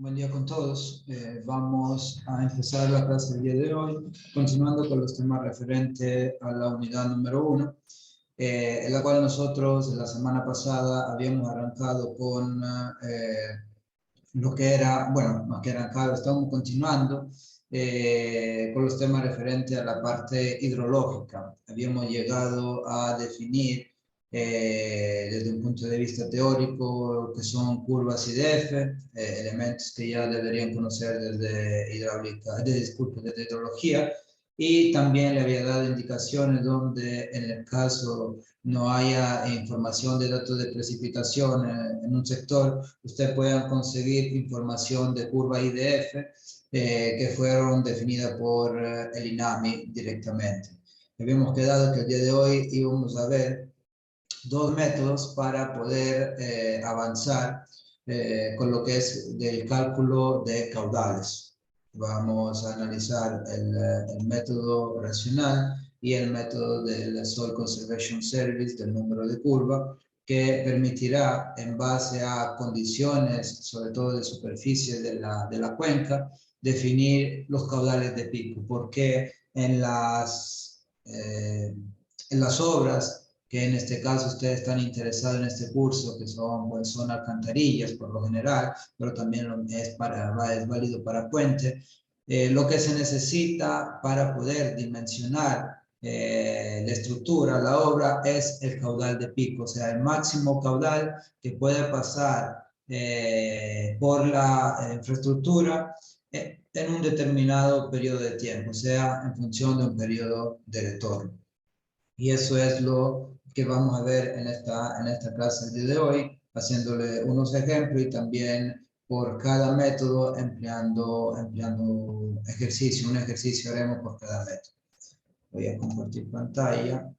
Buen día con todos. Vamos a empezar la clase del día de hoy, continuando con los temas referentes a la unidad número 1, en la cual nosotros la semana pasada habíamos arrancado con lo que era, bueno, más que arrancado, estamos continuando con los temas referentes a la parte hidrológica. Habíamos llegado a definir desde un punto de vista teórico que son curvas IDF, elementos que ya deberían conocer desde hidráulica, desde hidrología, y también le había dado indicaciones donde en el caso no haya información de datos de precipitación en un sector, usted pueda conseguir información de curva IDF que fueron definidas por el INAMI directamente. Habíamos quedado que el día de hoy íbamos a ver dos métodos para poder avanzar con lo que es del cálculo de caudales. Vamos a analizar el método racional y el método del Soil Conservation Service, del número de curva, que permitirá, en base a condiciones, sobre todo de superficie de la cuenca, definir los caudales de pico, porque en las obras que en este caso ustedes están interesados en este curso, que son, pues, son alcantarillas por lo general, pero también es válido para puente. Lo que se necesita para poder dimensionar la estructura, la obra, es el caudal de pico, o sea, el máximo caudal que puede pasar por la infraestructura en un determinado periodo de tiempo, o sea, en función de un periodo de retorno. Y eso es lo que vamos a ver en esta clase del día de hoy, haciéndole unos ejemplos y también por cada método empleando ejercicio. Un ejercicio haremos por cada método. Voy a compartir pantalla.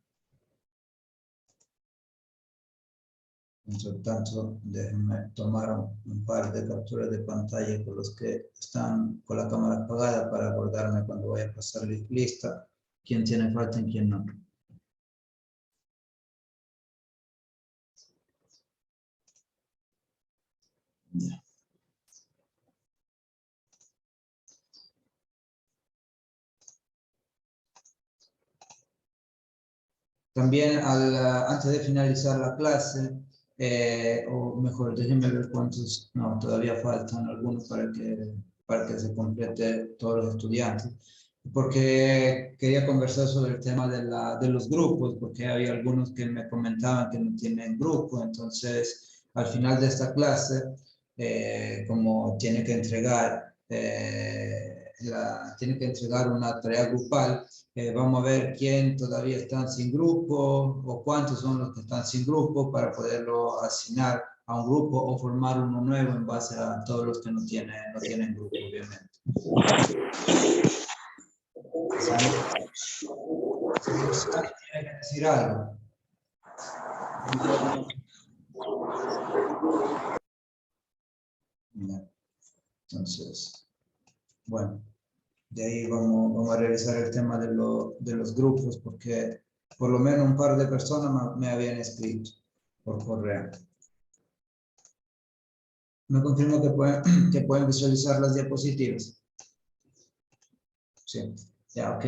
Mientras tanto, déjenme tomar un par de capturas de pantalla con los que están con la cámara apagada para acordarme cuando voy a pasar lista quién tiene falta y quién no. Yeah. También antes de finalizar la clase, o mejor, déjenme ver cuántos, no, todavía faltan algunos para que se complete todos los estudiantes, porque quería conversar sobre el tema de los grupos, porque había algunos que me comentaban que no tienen grupo. Entonces al final de esta clase, como tiene que entregar una tarea grupal, vamos a ver quién todavía están sin grupo o cuántos son los que están sin grupo para poderlo asignar a un grupo o formar uno nuevo en base a todos los que no tienen grupo, obviamente. ¿Alguien tiene que decir algo? Entonces, bueno, de ahí vamos a revisar el tema de los grupos, porque por lo menos un par de personas me habían escrito por correo. Me confirmo que pueden visualizar las diapositivas. Sí, ya, ok.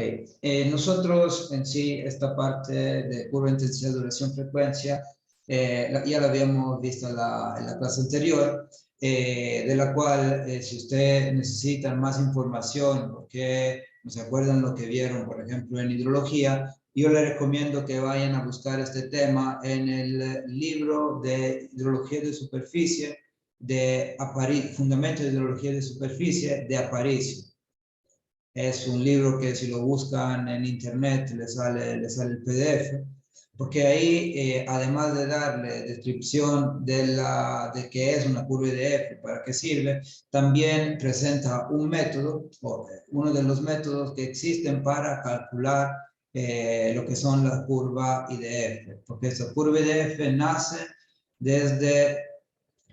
Nosotros en sí, esta parte de curva, intensidad, duración, frecuencia, ya la habíamos visto en la clase anterior, de la cual, si ustedes necesitan más información, porque no se acuerdan lo que vieron, por ejemplo, en hidrología, yo les recomiendo que vayan a buscar este tema en el libro de hidrología de superficie, Fundamentos de hidrología de superficie, de Aparicio. Es un libro que, si lo buscan en internet, les sale el PDF, porque ahí, además de darle descripción de qué es una curva IDF, para qué sirve, también presenta un método, o uno de los métodos que existen para calcular lo que son las curvas IDF, porque esta curva IDF nace desde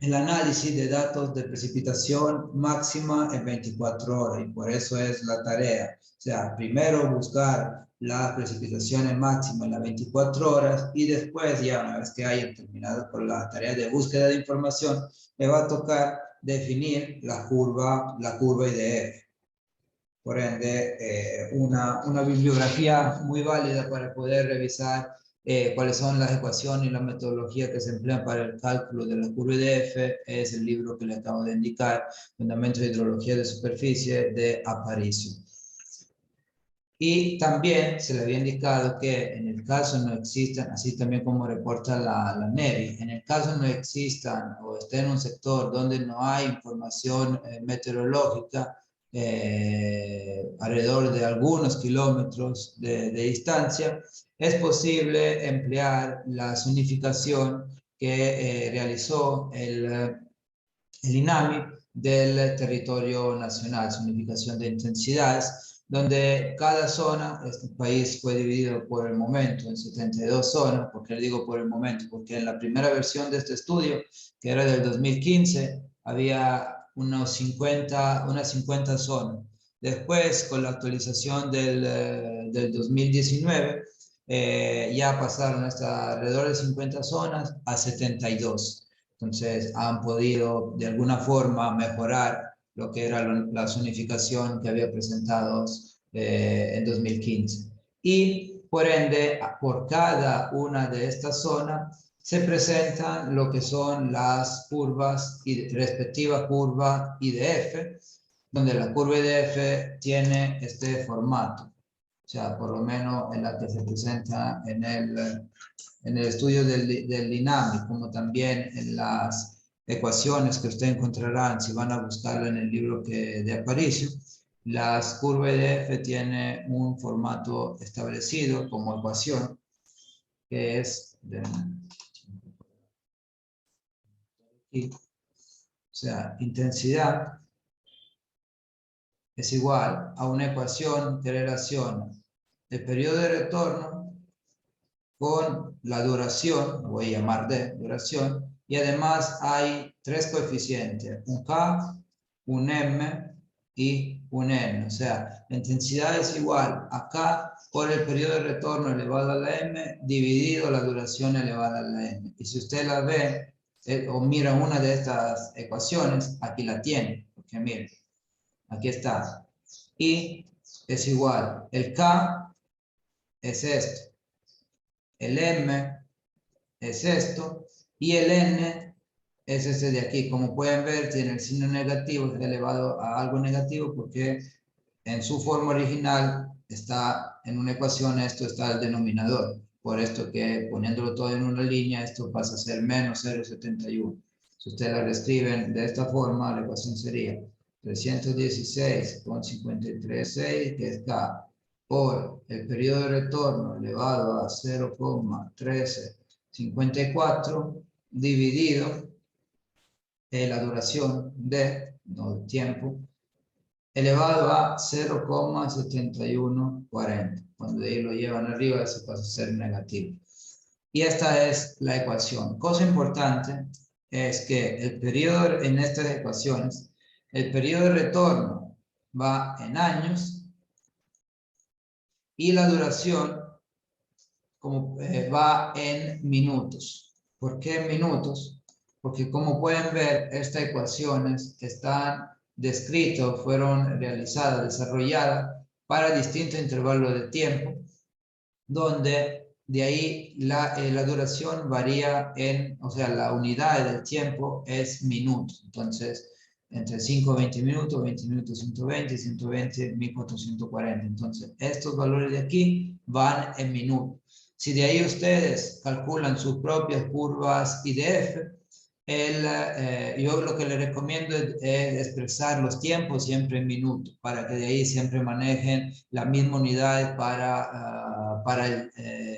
el análisis de datos de precipitación máxima en 24 horas, y por eso es la tarea. O sea, primero buscar las precipitaciones máximas en las 24 horas, y después, ya una vez que hayan terminado con la tarea de búsqueda de información, me va a tocar definir la curva IDF. Por ende, una bibliografía muy válida para poder revisar cuáles son las ecuaciones y la metodología que se emplean para el cálculo de la curva IDF es el libro que le acabo de indicar, Fundamentos de Hidrología de Superficie, de Aparicio. Y también se le había indicado que en el caso no existan, así también como reporta la NERI, en el caso no existan o esté en un sector donde no hay información meteorológica, alrededor de algunos kilómetros de distancia, es posible emplear la zonificación que realizó el INAMI del territorio nacional, zonificación de intensidades, donde cada zona, este país fue dividido por el momento en 72 zonas. ¿Por qué le digo por el momento? Porque en la primera versión de este estudio, que era del 2015, había unas 50 zonas. Después, con la actualización del 2019, ya pasaron hasta alrededor de 50 zonas a 72. Entonces, han podido de alguna forma mejorar lo que era la zonificación que había presentado en 2015. Y por ende, por cada una de estas zonas se presentan lo que son las curvas, respectiva curva IDF, donde la curva IDF tiene este formato. O sea, por lo menos en la que se presenta en el estudio del INAMI, como también en las ecuaciones que usted encontrará si van a buscarla en el libro de Aparicio. Las curvas IDF tiene un formato establecido como ecuación, que es o sea, intensidad es igual a una ecuación que relaciona el periodo de retorno con la duración, lo voy a llamar D, duración, y además hay tres coeficientes, un K, un M y un N. O sea, la intensidad es igual a K por el periodo de retorno elevado a la M dividido la duración elevada a la N. Y si usted la ve o mira una de estas ecuaciones, aquí la tiene, porque mire, aquí está. Y es igual, el K es esto, el M es esto, y el N es este de aquí. Como pueden ver, tiene el signo negativo, está elevado a algo negativo porque en su forma original está en una ecuación, esto está el denominador. Por esto que poniéndolo todo en una línea, esto pasa a ser menos 0,71. Si ustedes la reescriben de esta forma, la ecuación sería 316,536, que es K, por el periodo de retorno elevado a 0,1354 dividido la duración de, no el tiempo, elevado a 0,7140. Cuando ahí lo llevan arriba, se pasa a ser negativo. Y esta es la ecuación. Cosa importante es que el periodo en estas ecuaciones, el periodo de retorno va en años y la duración va en minutos. ¿Por qué en minutos? Porque como pueden ver, estas ecuaciones están descritas, fueron realizadas, desarrolladas para distintos intervalos de tiempo, donde de ahí la duración varía o sea, la unidad del tiempo es minutos. Entonces, entre 5 y 20 minutos, 20 minutos 120, 120, 1440. Entonces, estos valores de aquí van en minutos. Si de ahí ustedes calculan sus propias curvas IDF, yo lo que les recomiendo es expresar los tiempos siempre en minutos, para que de ahí siempre manejen la misma unidad para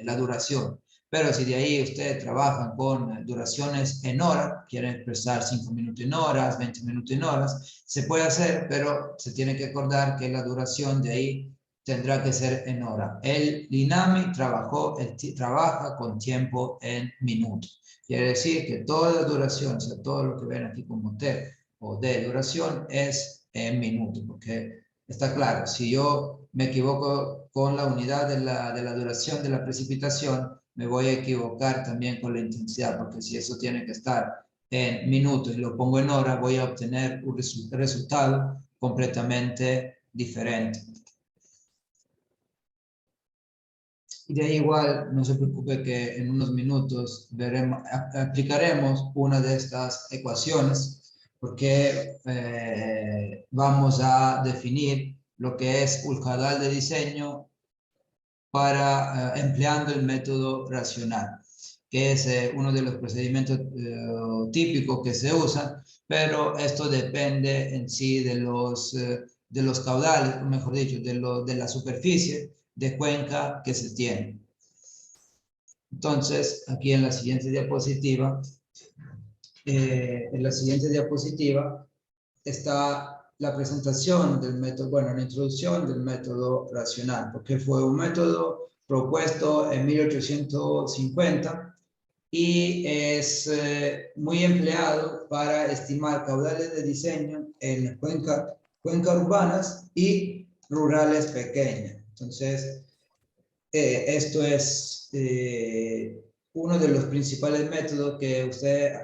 la duración. Pero si de ahí ustedes trabajan con duraciones en horas, quieren expresar 5 minutos en horas, 20 minutos en horas, se puede hacer, pero se tiene que acordar que la duración de ahí tendrá que ser en hora. El INAMI trabaja con tiempo en minutos. Quiere decir que toda la duración, o sea, todo lo que ven aquí como T o D duración es en minutos, porque está claro, si yo me equivoco con la unidad de la duración de la precipitación, me voy a equivocar también con la intensidad, porque si eso tiene que estar en minutos y lo pongo en hora, voy a obtener un resultado completamente diferente. Y de ahí igual, no se preocupe que en unos minutos aplicaremos una de estas ecuaciones, porque vamos a definir lo que es un caudal de diseño para empleando el método racional, que es uno de los procedimientos típicos que se usan, pero esto depende en sí de los caudales, mejor dicho, de la superficie de cuenca que se tiene. Entonces, aquí en la siguiente diapositiva, está la presentación del método, bueno, la introducción del método racional, porque fue un método propuesto en 1850 y es muy empleado para estimar caudales de diseño en cuencas urbanas y rurales pequeñas. Entonces, esto es uno de los principales métodos que ustedes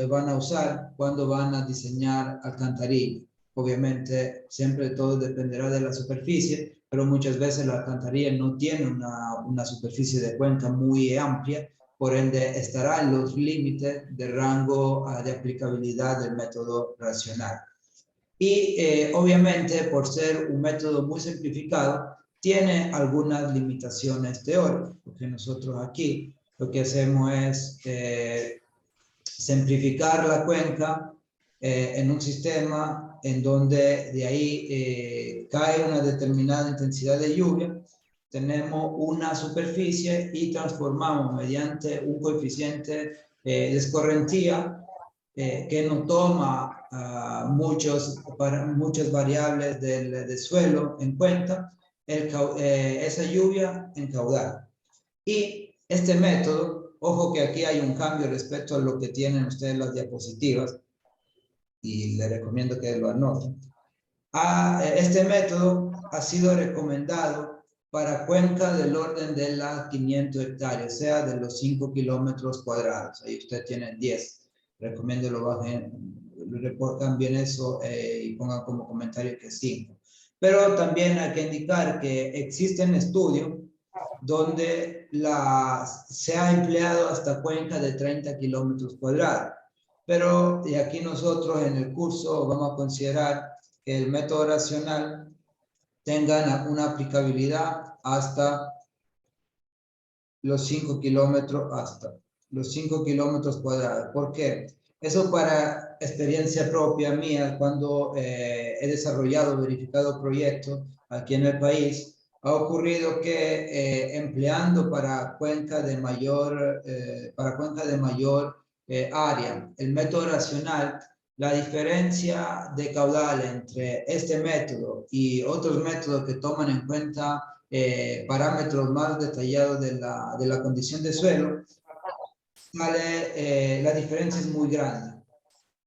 van a usar cuando van a diseñar alcantarillas. Obviamente, siempre todo dependerá de la superficie, pero muchas veces la alcantarilla no tiene una superficie de cuenca muy amplia, por ende estará en los límites de rango de aplicabilidad del método racional. Y obviamente, por ser un método muy simplificado, tiene algunas limitaciones teóricas, porque nosotros aquí lo que hacemos es simplificar la cuenca en un sistema en donde de ahí cae una determinada intensidad de lluvia, tenemos una superficie y transformamos mediante un coeficiente de escorrentía que no toma muchas variables del suelo en cuenta, esa lluvia en caudal. Y este método, ojo que aquí hay un cambio respecto a lo que tienen ustedes las diapositivas, y les recomiendo que lo anoten. Este método ha sido recomendado para cuenca del orden de las 500 hectáreas, o sea, de los 5 kilómetros cuadrados. Ahí usted tiene 10. Recomiendo lo bajen, cambien eso y pongan como comentario que 5. Pero también hay que indicar que existen estudios donde se ha empleado hasta cuenca de 30 kilómetros cuadrados. Pero y aquí nosotros en el curso vamos a considerar que el método racional tenga una aplicabilidad hasta los 5 kilómetros, cuadrados. ¿Por qué? Eso para experiencia propia mía, cuando he desarrollado, verificado proyectos aquí en el país, ha ocurrido que empleando para cuenca de mayor área, el método racional, la diferencia de caudal entre este método y otros métodos que toman en cuenta parámetros más detallados de la condición de suelo, la diferencia es muy grande.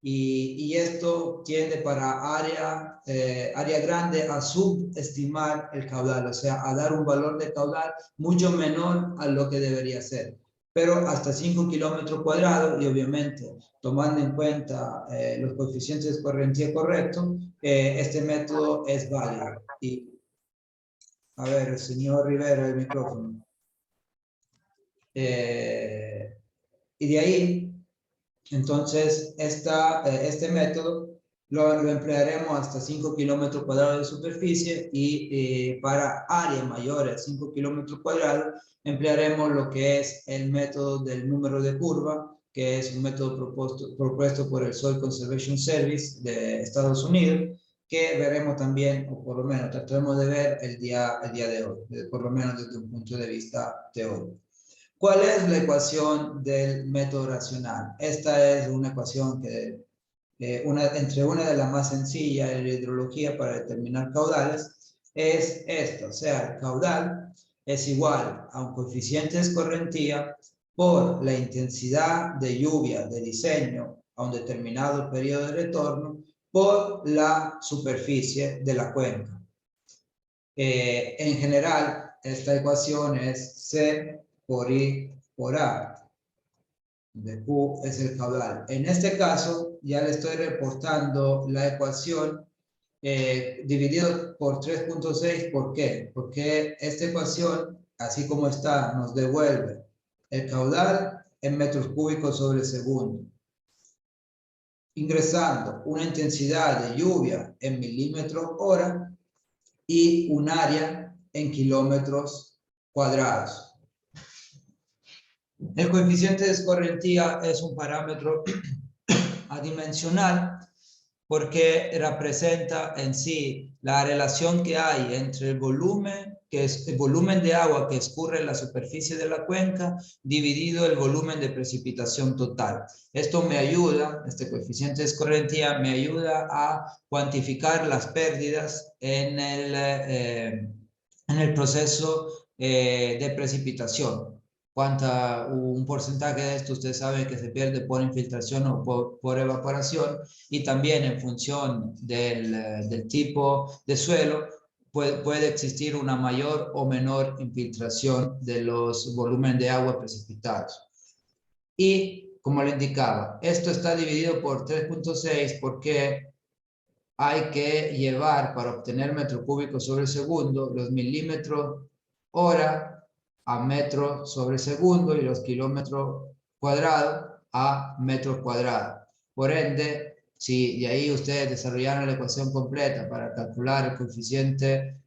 Y esto tiende para área grande a subestimar el caudal, o sea, a dar un valor de caudal mucho menor a lo que debería ser. Pero hasta 5 kilómetros cuadrados, y obviamente tomando en cuenta los coeficientes de escorrentía correctos, este método es válido. Y, a ver, señor Rivera, el micrófono. Y de ahí, entonces, este método lo emplearemos hasta 5 kilómetros cuadrados de superficie y para áreas mayores, 5 kilómetros cuadrados, emplearemos lo que es el método del número de curva, que es un método propuesto por el Soil Conservation Service de Estados Unidos, que veremos también, o por lo menos trataremos de ver el día de hoy, por lo menos desde un punto de vista teórico. ¿Cuál es la ecuación del método racional? Esta es una ecuación que entre una de las más sencillas en la hidrología para determinar caudales es esta, o sea, el caudal es igual a un coeficiente de escorrentía por la intensidad de lluvia de diseño a un determinado periodo de retorno por la superficie de la cuenca. En general, esta ecuación es C por I por A. de Q es el caudal. En este caso, ya le estoy reportando la ecuación dividido por 3.6. ¿Por qué? Porque esta ecuación, así como está, nos devuelve el caudal en metros cúbicos sobre segundo. Ingresando una intensidad de lluvia en milímetros hora y un área en kilómetros cuadrados. El coeficiente de escorrentía es un parámetro adimensional porque representa en sí la relación que hay entre el volumen, que es el volumen de agua que escurre en la superficie de la cuenca, dividido el volumen de precipitación total. Esto me ayuda, este coeficiente de escorrentía me ayuda a cuantificar las pérdidas en el proceso de precipitación. Un porcentaje de esto usted sabe que se pierde por infiltración o por evaporación, y también en función del tipo de suelo puede existir una mayor o menor infiltración de los volúmenes de agua precipitados. Y como le indicaba, esto está dividido por 3.6 porque hay que llevar para obtener metro cúbico sobre segundo los milímetros hora a metro sobre segundo y los kilómetros cuadrados a metro cuadrado. Por ende, si de ahí ustedes desarrollaron la ecuación completa para calcular el coeficiente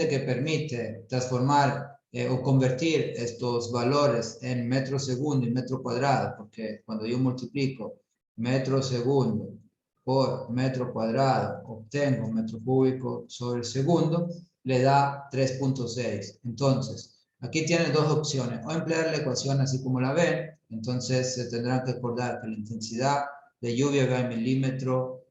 que permite transformar o convertir estos valores en metro segundo y metro cuadrado, porque cuando yo multiplico metro segundo por metro cuadrado, obtengo metro cúbico sobre segundo, le da 3.6. Entonces, aquí tienen dos opciones: o emplear la ecuación así como la ven, entonces se tendrán que acordar que la intensidad de lluvia va en milímetro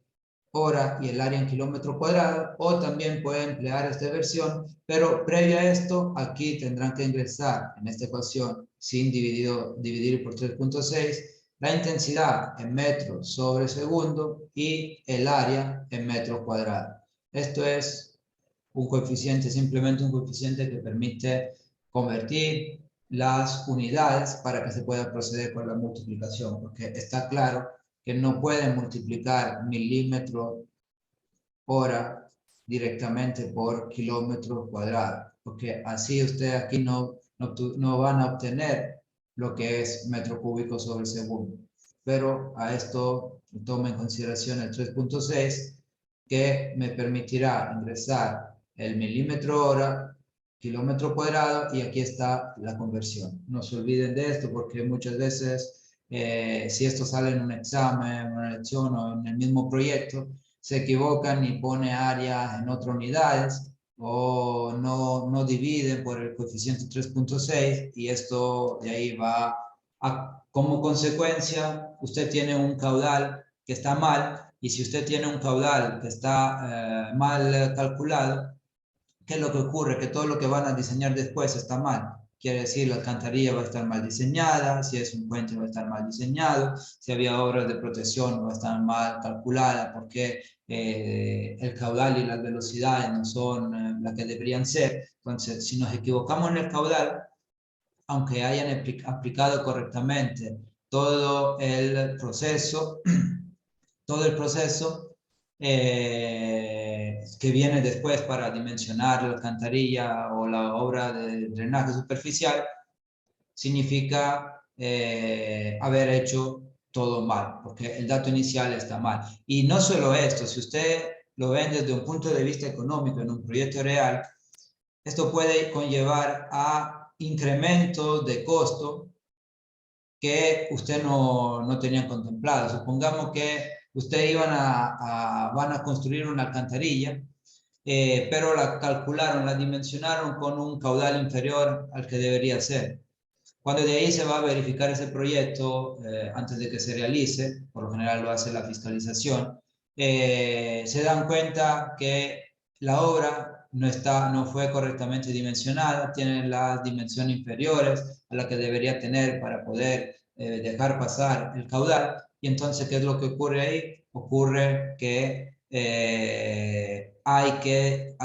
hora y el área en kilómetro cuadrado, o también pueden emplear esta versión, pero previo a esto, aquí tendrán que ingresar en esta ecuación, sin dividir por 3.6, la intensidad en metros sobre segundo y el área en metros cuadrados. Esto es un coeficiente, simplemente un coeficiente que permite convertir las unidades para que se pueda proceder con la multiplicación, porque está claro que no pueden multiplicar milímetro hora directamente por kilómetro cuadrado, porque así usted aquí no van a obtener lo que es metro cúbico sobre segundo. Pero a esto toma en consideración el 3.6, que me permitirá ingresar el milímetro hora, kilómetro cuadrado, y aquí está la conversión. No se olviden de esto, porque muchas veces, si esto sale en un examen, en una lección o en el mismo proyecto, se equivocan y pone áreas en otras unidades, o no dividen por el coeficiente 3.6, y esto de ahí va como consecuencia, usted tiene un caudal que está mal, y si usted tiene un caudal que está mal calculado, ¿qué es lo que ocurre? Que todo lo que van a diseñar después está mal. Quiere decir, la alcantarilla va a estar mal diseñada, si es un puente va a estar mal diseñado, si había obras de protección va a estar mal calculada, porque el caudal y las velocidades no son las que deberían ser. Entonces, si nos equivocamos en el caudal, aunque hayan aplicado correctamente todo el proceso, que viene después para dimensionar la alcantarilla o la obra de drenaje superficial, significa haber hecho todo mal, porque el dato inicial está mal. Y no solo esto, si usted lo ven desde un punto de vista económico en un proyecto real, esto puede conllevar a incrementos de costo que usted no tenía contemplado. Supongamos que ustedes van a construir una alcantarilla, pero la calcularon, la dimensionaron con un caudal inferior al que debería ser. Cuando de ahí se va a verificar ese proyecto, antes de que se realice, por lo general lo hace la fiscalización, se dan cuenta que la obra no fue correctamente dimensionada, tiene las dimensiones inferiores a las que debería tener para poder dejar pasar el caudal. Y entonces, ¿qué es lo que ocurre ahí? Ocurre que hay que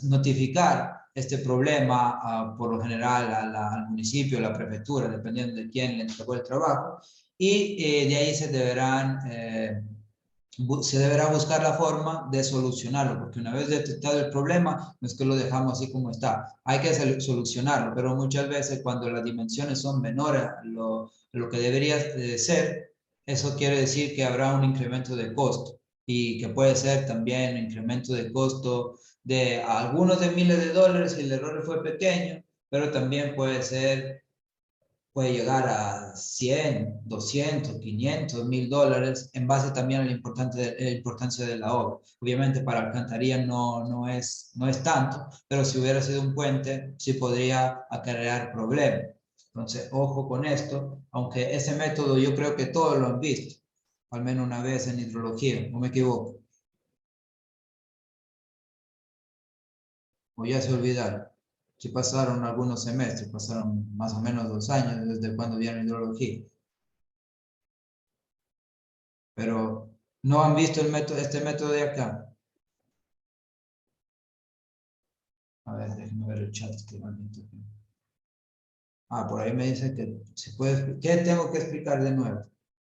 notificar este problema por lo general al municipio, a la prefectura, dependiendo de quién le entregó el trabajo, y de ahí se deberá buscar la forma de solucionarlo, porque una vez detectado el problema, no es que lo dejamos así como está, hay que solucionarlo, pero muchas veces cuando las dimensiones son menores a lo que debería ser, eso quiere decir que habrá un incremento de costo y que puede ser también un incremento de costo de algunos de miles de dólares si el error fue pequeño, pero también puede llegar a 100, 200, 500, 1000 dólares en base también a la importancia de la obra. Obviamente para alcantarilla no es tanto, pero si hubiera sido un puente sí podría acarrear problemas. Entonces, ojo con esto, aunque ese método yo creo que todos lo han visto, al menos una vez en hidrología, no me equivoco, o ya se olvidaron. Si pasaron algunos semestres, pasaron más o menos 2 años desde cuando vieron hidrología. Pero no han visto este método de acá. A ver, déjenme ver el chat. Por ahí me dice que se puede. ¿Qué tengo que explicar de nuevo,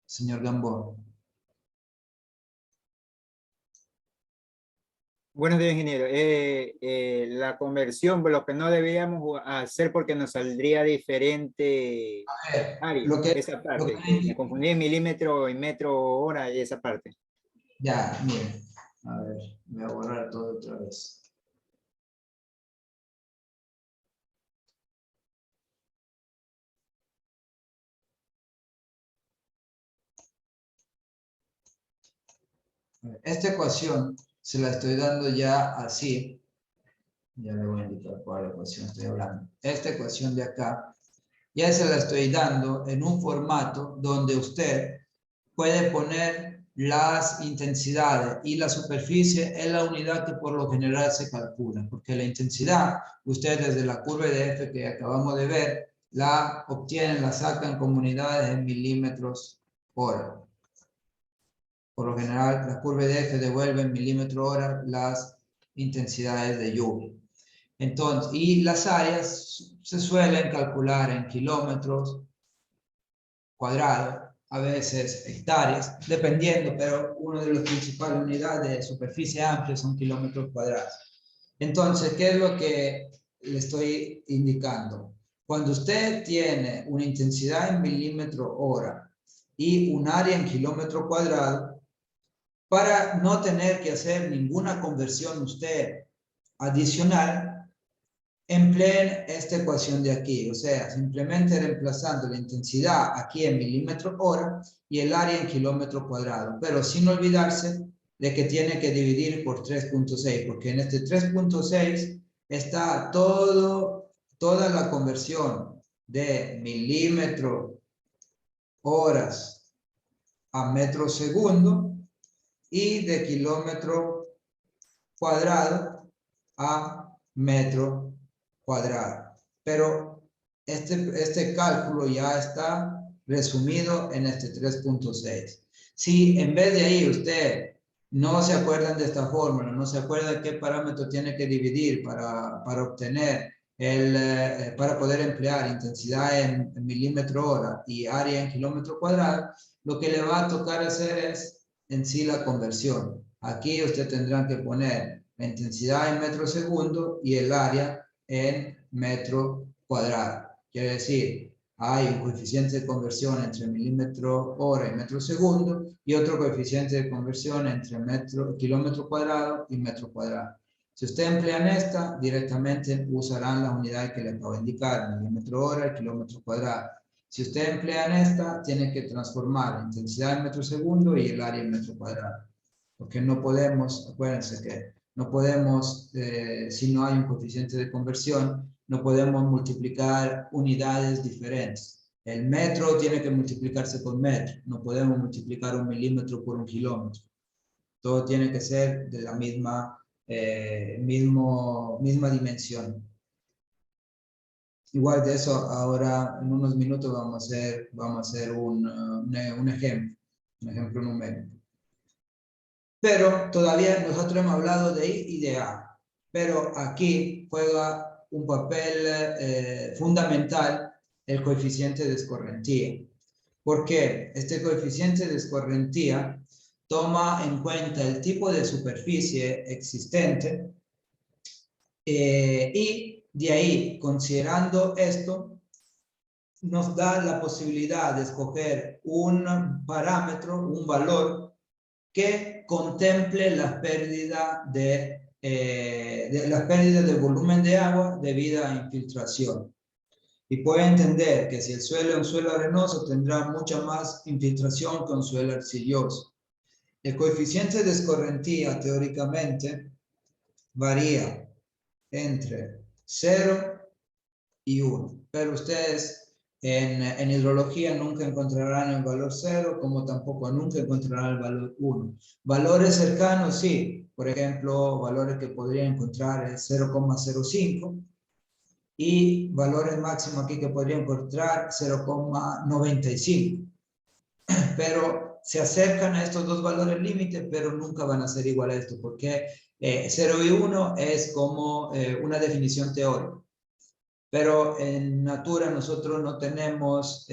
señor Gambón? Buenos días, ingeniero. La conversión, lo que no debíamos hacer porque nos saldría diferente A ver, área, esa parte. Me confundí en milímetro y metro hora y esa parte. ya, miren. A ver, voy a borrar todo otra vez. Esta ecuación se la estoy dando ya así. Ya le voy a indicar cuál ecuación estoy hablando. Esta ecuación de acá, ya se la estoy dando en un formato donde usted puede poner las intensidades y la superficie es la unidad que por lo general se calcula, porque la intensidad, usted desde la curva de F que acabamos de ver, la obtienen, la sacan como unidades en milímetros hora. Por lo general, la curva de F devuelve en milímetros hora las intensidades de lluvia. Entonces, y las áreas se suelen calcular en kilómetros cuadrados, a veces hectáreas, dependiendo, pero una de las principales unidades de superficie amplia son kilómetros cuadrados. Entonces, ¿qué es lo que le estoy indicando? Cuando usted tiene una intensidad en milímetro hora y un área en kilómetro cuadrado, para no tener que hacer ninguna conversión usted adicional, empleen esta ecuación de aquí, o sea, simplemente reemplazando la intensidad aquí en milímetro hora y el área en kilómetro cuadrado, pero sin olvidarse de que tiene que dividir por 3.6, porque en este 3.6 está toda la conversión de milímetro horas a metro segundo y de kilómetro cuadrado a metro cuadrado. Pero este cálculo ya está resumido en este 3.6. Si en vez de ahí usted no se acuerdan de esta fórmula, no se acuerda qué parámetro tiene que dividir para obtener para poder emplear intensidad en milímetro hora y área en kilómetro cuadrado, lo que le va a tocar hacer es en sí la conversión. Aquí usted tendrá que poner la intensidad en metro segundo y el área en metro cuadrado. Quiere decir, hay un coeficiente de conversión entre milímetro hora y metro segundo y otro coeficiente de conversión entre kilómetro cuadrado y metro cuadrado. Si usted emplean esta, directamente usarán la unidad que le acabo de indicar, milímetro hora y kilómetro cuadrado. Si usted emplea esta, tiene que transformar la intensidad en metro segundo y el área en metro cuadrado. Porque no podemos, acuérdense que no podemos, si no hay un coeficiente de conversión, no podemos multiplicar unidades diferentes. El metro tiene que multiplicarse por metro, no podemos multiplicar un milímetro por un kilómetro. Todo tiene que ser de la misma dimensión. Igual de eso, ahora en unos minutos vamos a hacer un ejemplo numérico. Pero todavía nosotros hemos hablado de I y de A. Pero aquí juega un papel fundamental el coeficiente de escorrentía. ¿Por qué? Este coeficiente de escorrentía toma en cuenta el tipo de superficie existente y de ahí, considerando esto, nos da la posibilidad de escoger un parámetro, un valor que contemple la pérdida de volumen de agua debido a infiltración. Y puede entender que si el suelo es un suelo arenoso, tendrá mucha más infiltración que un suelo arcilloso. El coeficiente de escorrentía, teóricamente, varía entre 0 y 1. Pero ustedes en hidrología nunca encontrarán el valor 0, como tampoco nunca encontrarán el valor 1. Valores cercanos, sí. Por ejemplo, valores que podrían encontrar es 0,05. Y valores máximos aquí que podría encontrar 0,95. Pero se acercan a estos dos valores límite, pero nunca van a ser igual a esto, porque 0 y 1 es como una definición teórica. Pero en natura nosotros no tenemos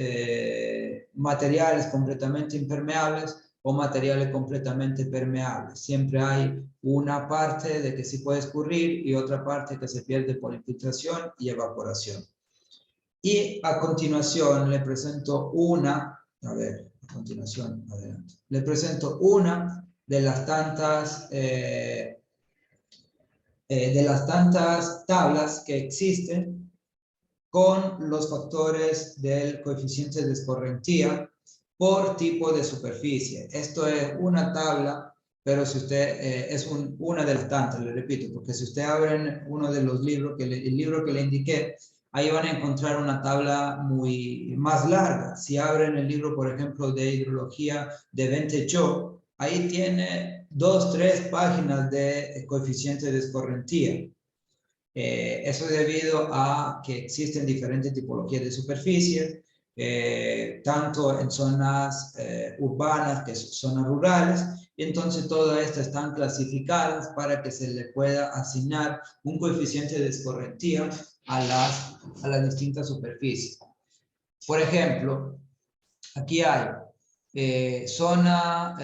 materiales completamente impermeables o materiales completamente permeables. Siempre hay una parte de que sí puede escurrir y otra parte que se pierde por infiltración y evaporación. Y a continuación le presento una, a continuación, adelante. Le presento una de las tantas tablas que existen con los factores del coeficiente de escorrentía por tipo de superficie. Esto es una tabla, pero si usted, es una de las tantas, le repito, porque si usted abre uno de los libros, el libro que le indiqué, ahí van a encontrar una tabla muy más larga. Si abren el libro, por ejemplo, de hidrología de Ventechó, ahí tiene 2, 3 páginas de coeficiente de escorrentía. Eso es debido a que existen diferentes tipologías de superficie, tanto en zonas urbanas que zonas rurales, y entonces todas estas están clasificadas para que se le pueda asignar un coeficiente de escorrentía a las distintas superficies. Por ejemplo, aquí hay zonas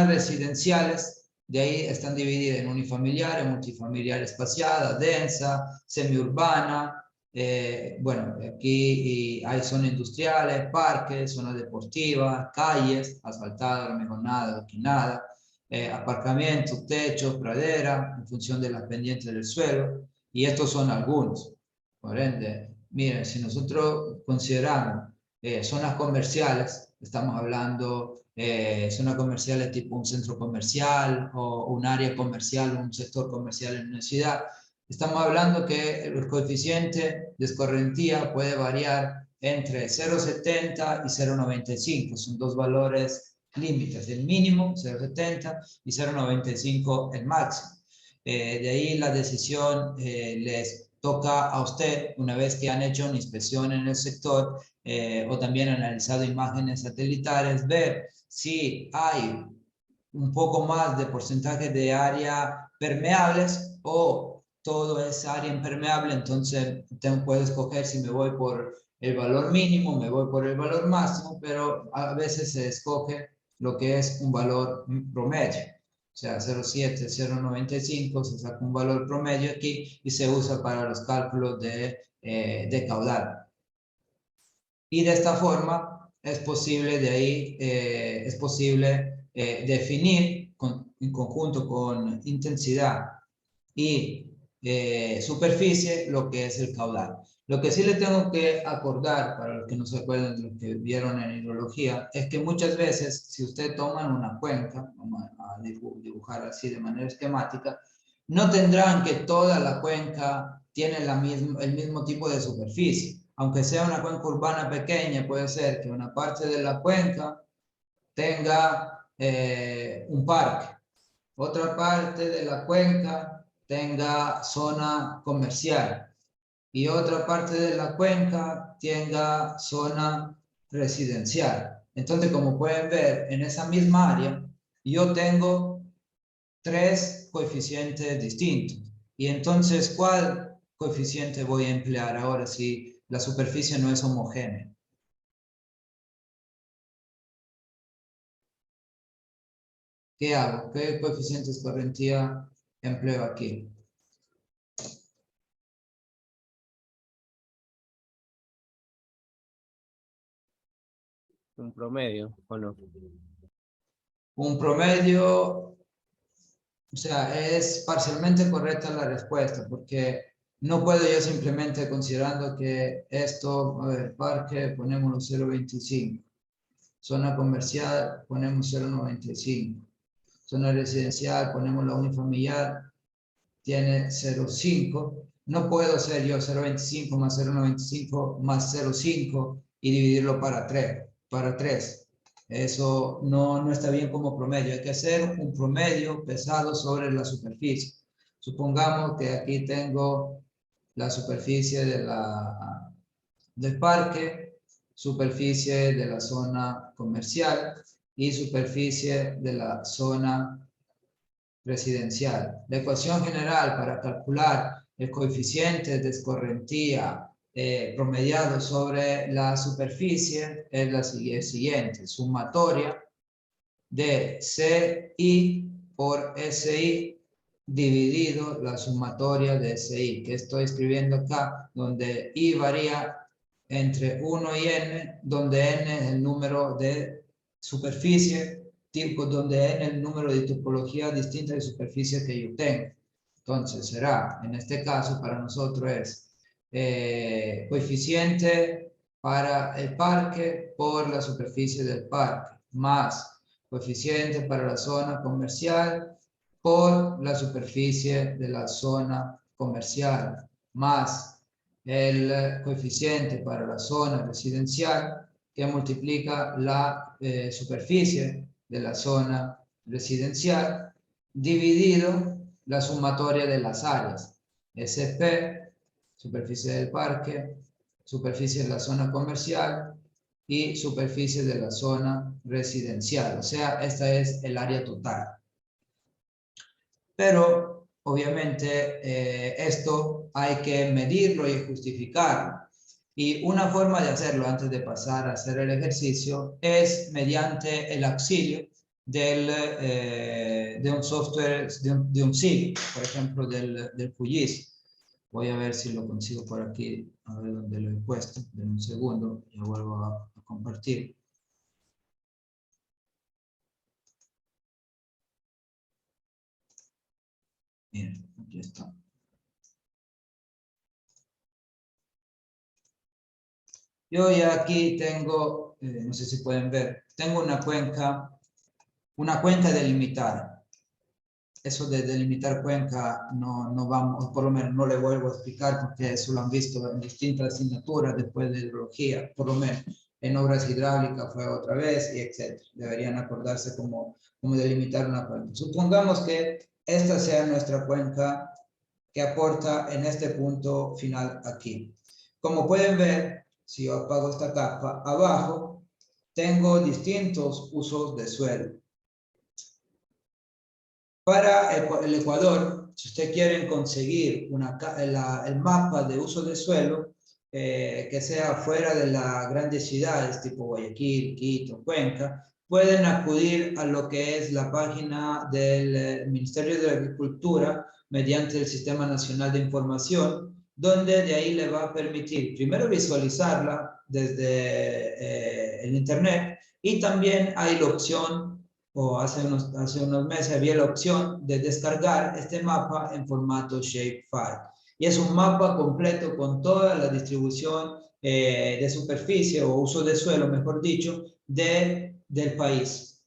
residenciales. De ahí están divididas en unifamiliares, multifamiliares espaciadas, densa, semiurbana. Bueno, aquí hay zonas industriales, parques, zonas deportivas, calles, asfaltadas, remejonadas, adoquinadas, aparcamientos, techos, pradera, en función de las pendientes del suelo. Y estos son algunos. Por ende, miren, si nosotros consideramos zonas comerciales, estamos hablando zonas comerciales tipo un centro comercial o un área comercial, un sector comercial en una ciudad. Estamos hablando que el coeficiente de escorrentía puede variar entre 0,70 y 0,95. Son dos valores límites, el mínimo 0,70 y 0,95 el máximo. De ahí la decisión les toca a usted, una vez que han hecho una inspección en el sector o también analizado imágenes satelitales, ver si hay un poco más de porcentaje de área permeables o todo es área impermeable. Entonces puedo escoger si me voy por el valor mínimo, me voy por el valor máximo, pero a veces se escoge lo que es un valor promedio. O sea, 0,7, 0,95, se saca un valor promedio aquí y se usa para los cálculos de caudal. Y de esta forma es posible de ahí, es posible definir en conjunto con intensidad y superficie lo que es el caudal. Lo que sí le tengo que acordar, para los que no se acuerdan de lo que vieron en hidrología, es que muchas veces, si usted toma una cuenca, vamos a dibujar así de manera esquemática, no tendrán que toda la cuenca tiene el mismo tipo de superficie. Aunque sea una cuenca urbana pequeña, puede ser que una parte de la cuenca tenga un parque, otra parte de la cuenca tenga zona comercial y otra parte de la cuenca tenga zona residencial. Entonces, como pueden ver, en esa misma área yo tengo 3 coeficientes distintos. Y entonces, ¿cuál coeficiente voy a emplear ahora si la superficie no es homogénea? ¿Qué hago? ¿Qué coeficiente de escorrentía empleo aquí? Un promedio, ¿o no? Un promedio, o sea, es parcialmente correcta la respuesta, porque no puedo yo simplemente considerando que esto, a ver, parque, ponemos 0,25. Zona comercial, ponemos 0,95. Zona residencial, ponemos la unifamiliar, tiene 0,5. No puedo hacer yo 0,25 más 0,95 más 0,5 y dividirlo para 3. Eso no está bien como promedio. Hay que hacer un promedio pesado sobre la superficie. Supongamos que aquí tengo la superficie del parque, superficie de la zona comercial y superficie de la zona residencial. La ecuación general para calcular el coeficiente de escorrentía promediado sobre la superficie es la siguiente: sumatoria de CI por SI dividido la sumatoria de SI, que estoy escribiendo acá, donde I varía entre 1 y n, donde n es el número de superficie, tipo donde n es el número de topología distinta de superficie que yo tengo. Entonces será, en este caso para nosotros es coeficiente para el parque por la superficie del parque, más coeficiente para la zona comercial por la superficie de la zona comercial, más el coeficiente para la zona residencial que multiplica la superficie de la zona residencial dividido la sumatoria de las áreas, SP, superficie del parque, superficie de la zona comercial y superficie de la zona residencial. O sea, esta es el área total. Pero, obviamente, esto hay que medirlo y justificarlo. Y una forma de hacerlo antes de pasar a hacer el ejercicio es mediante el auxilio de un software, de un SIG, por ejemplo, del QGIS. Voy a ver si lo consigo por aquí, a ver dónde lo he puesto. En un segundo, ya vuelvo a compartir. Bien, aquí está. Yo ya aquí tengo, no sé si pueden ver, tengo una cuenca delimitada. Eso de delimitar cuenca no vamos, por lo menos no le vuelvo a explicar porque eso lo han visto en distintas asignaturas después de hidrología, por lo menos en obras hidráulicas fue otra vez y etc. Deberían acordarse cómo delimitar una cuenca. Supongamos que esta sea nuestra cuenca que aporta en este punto final aquí. Como pueden ver, si yo apago esta capa, abajo tengo distintos usos de suelo. Para el Ecuador, si ustedes quieren conseguir el mapa de uso de suelo, que sea fuera de las grandes ciudades tipo Guayaquil, Quito, Cuenca, pueden acudir a lo que es la página del Ministerio de Agricultura mediante el Sistema Nacional de Información, donde de ahí le va a permitir primero visualizarla desde el Internet y también hay la opción, o hace unos meses había la opción de descargar este mapa en formato shapefile. Y es un mapa completo con toda la distribución de superficie o uso de suelo, mejor dicho, del país.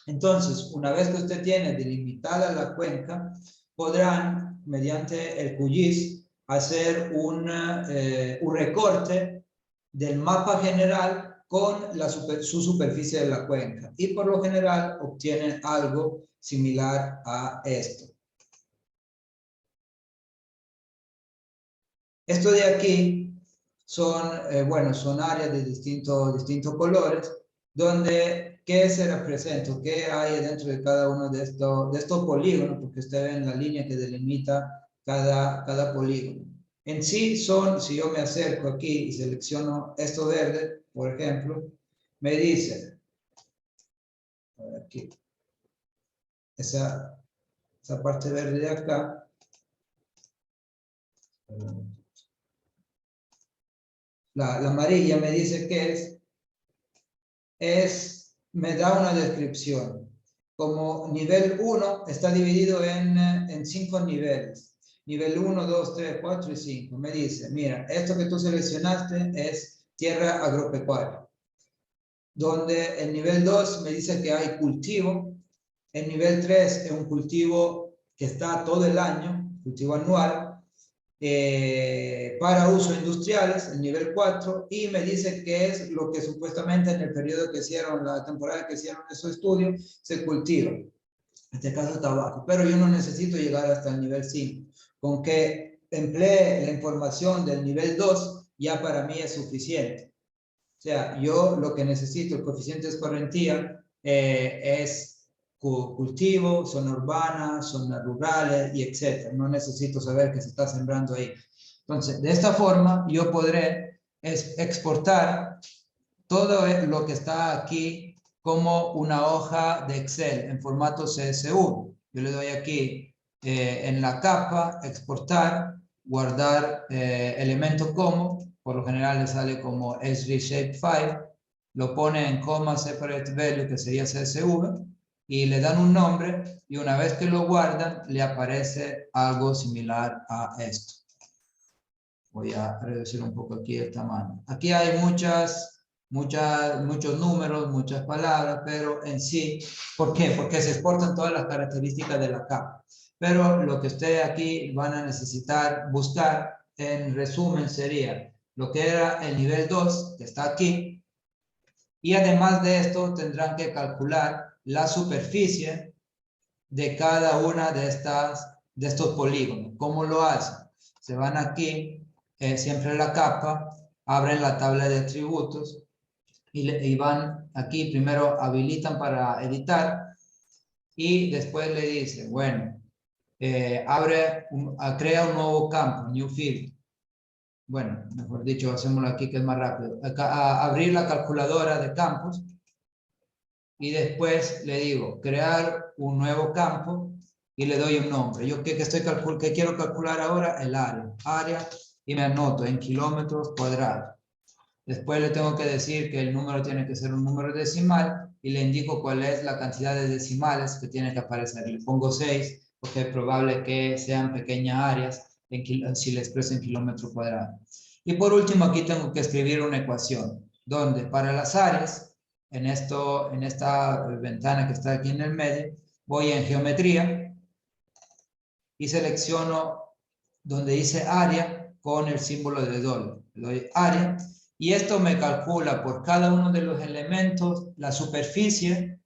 Entonces, una vez que usted tiene delimitada la cuenca, podrán, mediante el QGIS, hacer un recorte del mapa general con su superficie de la cuenca. Y por lo general obtienen algo similar a esto. Esto de aquí son áreas de distintos colores, donde ¿qué se representa? ¿Qué hay dentro de cada uno de estos polígonos? Porque usted ve en la línea que delimita cada polígono. En sí son, si yo me acerco aquí y selecciono esto verde, por ejemplo, me dice, a ver aquí, esa parte verde de acá, la amarilla me dice que me da una descripción. Como nivel 1 está dividido en 5 niveles. Nivel 1, 2, 3, 4 y 5. Me dice, mira, esto que tú seleccionaste es tierra agropecuaria. Donde el nivel 2 me dice que hay cultivo. El nivel 3 es un cultivo que está todo el año, cultivo anual. Para usos industriales, el nivel 4, y me dice que es lo que supuestamente en el periodo que hicieron, la temporada que hicieron esos estudios, se cultiva. En este caso tabaco, pero yo no necesito llegar hasta el nivel 5. Con que emplee la información del nivel 2, ya para mí es suficiente. O sea, yo lo que necesito, el coeficiente de escorrentía, es cultivo, zona urbana, zonas rurales y etcétera. No necesito saber qué se está sembrando ahí. Entonces, de esta forma, yo podré exportar todo lo que está aquí como una hoja de Excel en formato CSV. Yo le doy aquí en la capa, exportar, guardar elemento como, por lo general le sale como SV Shapefile, lo pone en coma separate value, que sería CSV, y le dan un nombre, y una vez que lo guardan, le aparece algo similar a esto. Voy a reducir un poco aquí el tamaño. Aquí hay muchos números, muchas palabras, pero en sí, ¿por qué? Porque se exportan todas las características de la capa. Pero lo que ustedes aquí van a necesitar buscar, en resumen, sería lo que era el nivel 2, que está aquí, y además de esto tendrán que calcular la superficie de cada una de estos polígonos. ¿Cómo lo hacen? Se van aquí, siempre en la capa, abren la tabla de atributos y van aquí, primero habilitan para editar y después le dicen, bueno, crea un nuevo campo, new field. Bueno, mejor dicho, hacémoslo aquí que es más rápido. Acá, abrir la calculadora de campos y después le digo, crear un nuevo campo y le doy un nombre. Yo que quiero calcular ahora el área y me anoto en kilómetros cuadrados. Después le tengo que decir que el número tiene que ser un número decimal y le indico cuál es la cantidad de decimales que tiene que aparecer. Le pongo 6 porque es probable que sean pequeñas áreas si le expreso en kilómetros cuadrados. Y por último aquí tengo que escribir una ecuación donde para las áreas, en esta ventana que está aquí en el medio, voy en geometría y selecciono donde dice área con el símbolo de dólar. Le doy área y esto me calcula por cada uno de los elementos la superficie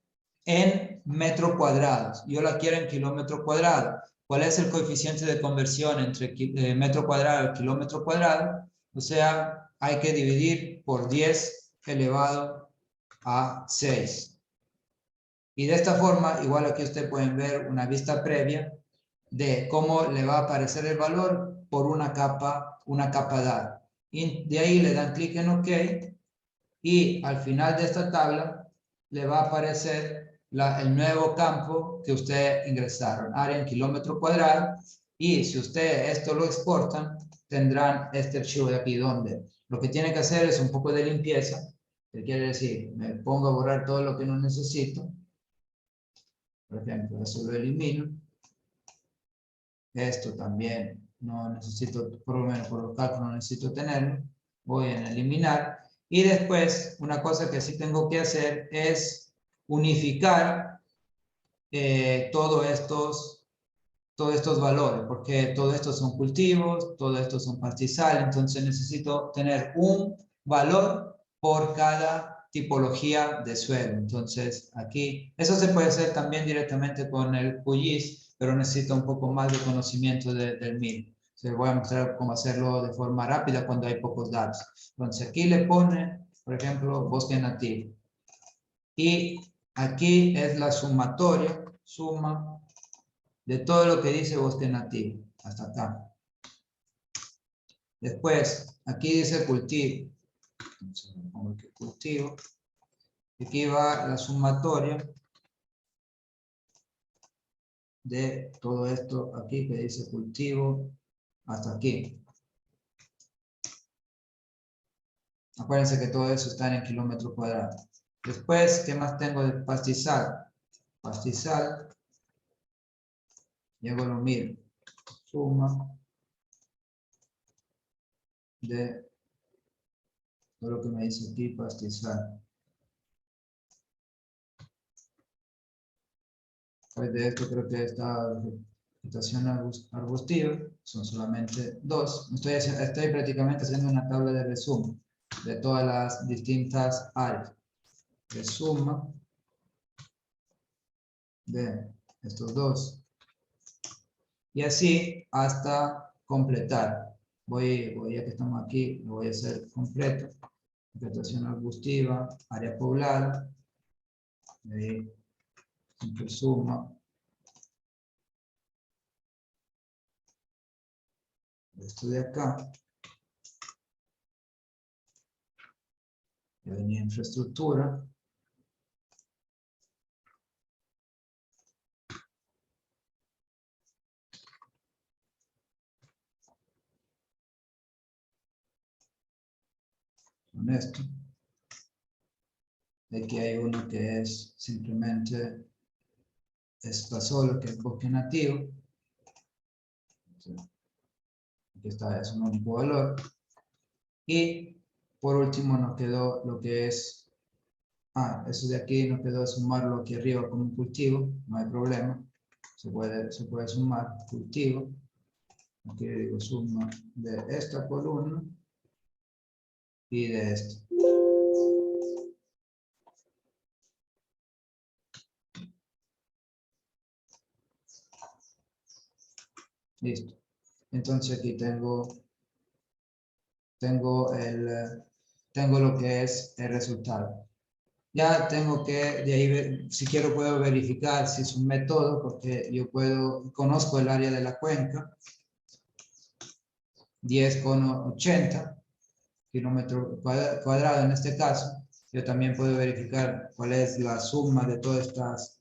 en metros cuadrados. Yo la quiero en kilómetros cuadrados. ¿Cuál es el coeficiente de conversión entre metro cuadrado y kilómetro cuadrado? O sea, hay que dividir por 10 elevado a 6. Y de esta forma, igual aquí ustedes pueden ver una vista previa de cómo le va a aparecer el valor por una capa dada. Y de ahí le dan clic en OK y al final de esta tabla le va a aparecer el nuevo campo que ustedes ingresaron, área en kilómetro cuadrado, y si ustedes esto lo exportan, tendrán este archivo de aquí donde lo que tiene que hacer es un poco de limpieza, que quiere decir, me pongo a borrar todo lo que no necesito, por ejemplo, eso lo elimino, esto también no necesito, por lo menos por los cálculos no necesito tenerlo, voy a eliminar. Y después, una cosa que sí tengo que hacer es unificar todos estos valores, porque todo esto son cultivos, todo esto son pastizales, entonces necesito tener un valor por cada tipología de suelo. Entonces aquí, eso se puede hacer también directamente con el QGIS, pero necesito un poco más de conocimiento del mismo. Les voy a mostrar cómo hacerlo de forma rápida cuando hay pocos datos. Entonces aquí le pone, por ejemplo, bosque nativo. Y aquí es la sumatoria, suma de todo lo que dice bosque nativo, hasta acá. Después, aquí dice cultivo. Entonces, pongo aquí cultivo. Aquí va la sumatoria de todo esto aquí que dice cultivo hasta aquí. Acuérdense que todo eso está en kilómetros cuadrados. Después, ¿qué más tengo de pastizal? Pastizal, luego lo miro. Suma de todo lo que me dice aquí, pastizal. Pues de esto creo que esta vegetación arbustiva son solamente 2. Estoy prácticamente haciendo una tabla de resumen de todas las distintas áreas. De suma de estos 2. Y así hasta completar. Ya que estamos aquí, lo voy a hacer completo. Vegetación arbustiva, área poblada. Y ahí siempre suma. Esto de acá. Ya venía infraestructura. Con esto. Aquí hay uno que es simplemente solo, que es bosque nativo. Aquí está, es un único valor. Y por último nos quedó lo que es, eso de aquí nos quedó sumarlo aquí arriba como un cultivo, no hay problema. Se puede sumar cultivo. Aquí digo suma de esta columna y de esta. Listo. Entonces aquí tengo lo que es el resultado. Ya tengo que, de ahí, si quiero puedo verificar si sumé todo, porque yo conozco el área de la cuenca, 10,80 kilómetros cuadrados en este caso. Yo también puedo verificar cuál es la suma de todas estas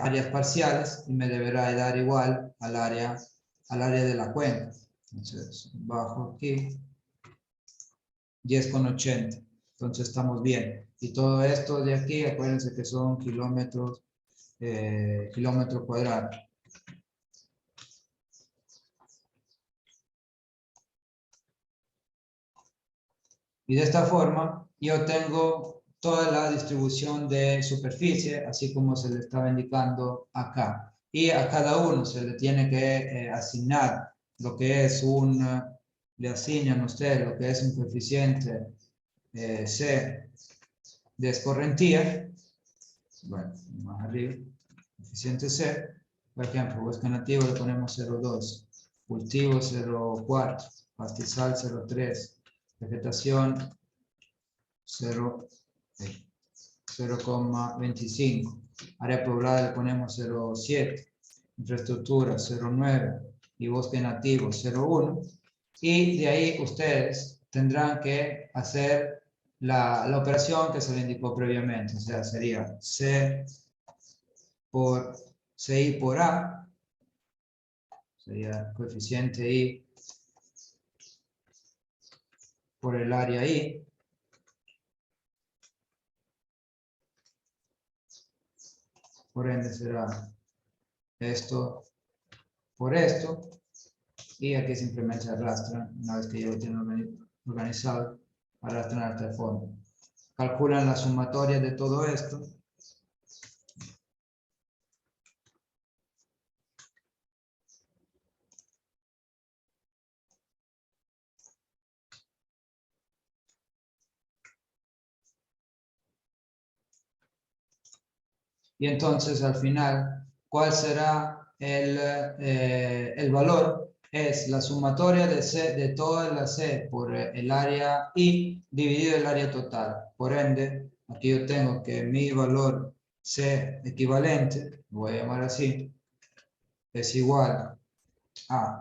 áreas parciales y me deberá dar igual al área de la cuenca. Entonces, bajo aquí, 10,80. Entonces estamos bien. Y todo esto de aquí, acuérdense que son kilómetros cuadrados. Y de esta forma yo tengo toda la distribución de superficie, así como se le estaba indicando acá. Y a cada uno se le tiene que asignar lo que es le asignan ustedes lo que es un coeficiente C de escorrentía. Bueno, más arriba, coeficiente C. Por ejemplo, bosque nativo le ponemos 0,2, cultivo 0,4, pastizal 0,3, vegetación 0,25, área poblada le ponemos 0,7, infraestructura 0,9 y bosque nativo 0,1. Y de ahí ustedes tendrán que hacer la operación que se le indicó previamente, o sea, sería CI por A, sería coeficiente I por el área I, por ende será esto por esto, y aquí simplemente se arrastran, una vez que ya lo tienen organizado, arrastran hasta el fondo. Calculan la sumatoria de todo esto. Y entonces al final, ¿cuál será el valor? Es la sumatoria de toda la C por el área I dividido el área total. Por ende, aquí yo tengo que mi valor C equivalente, lo voy a llamar así, es igual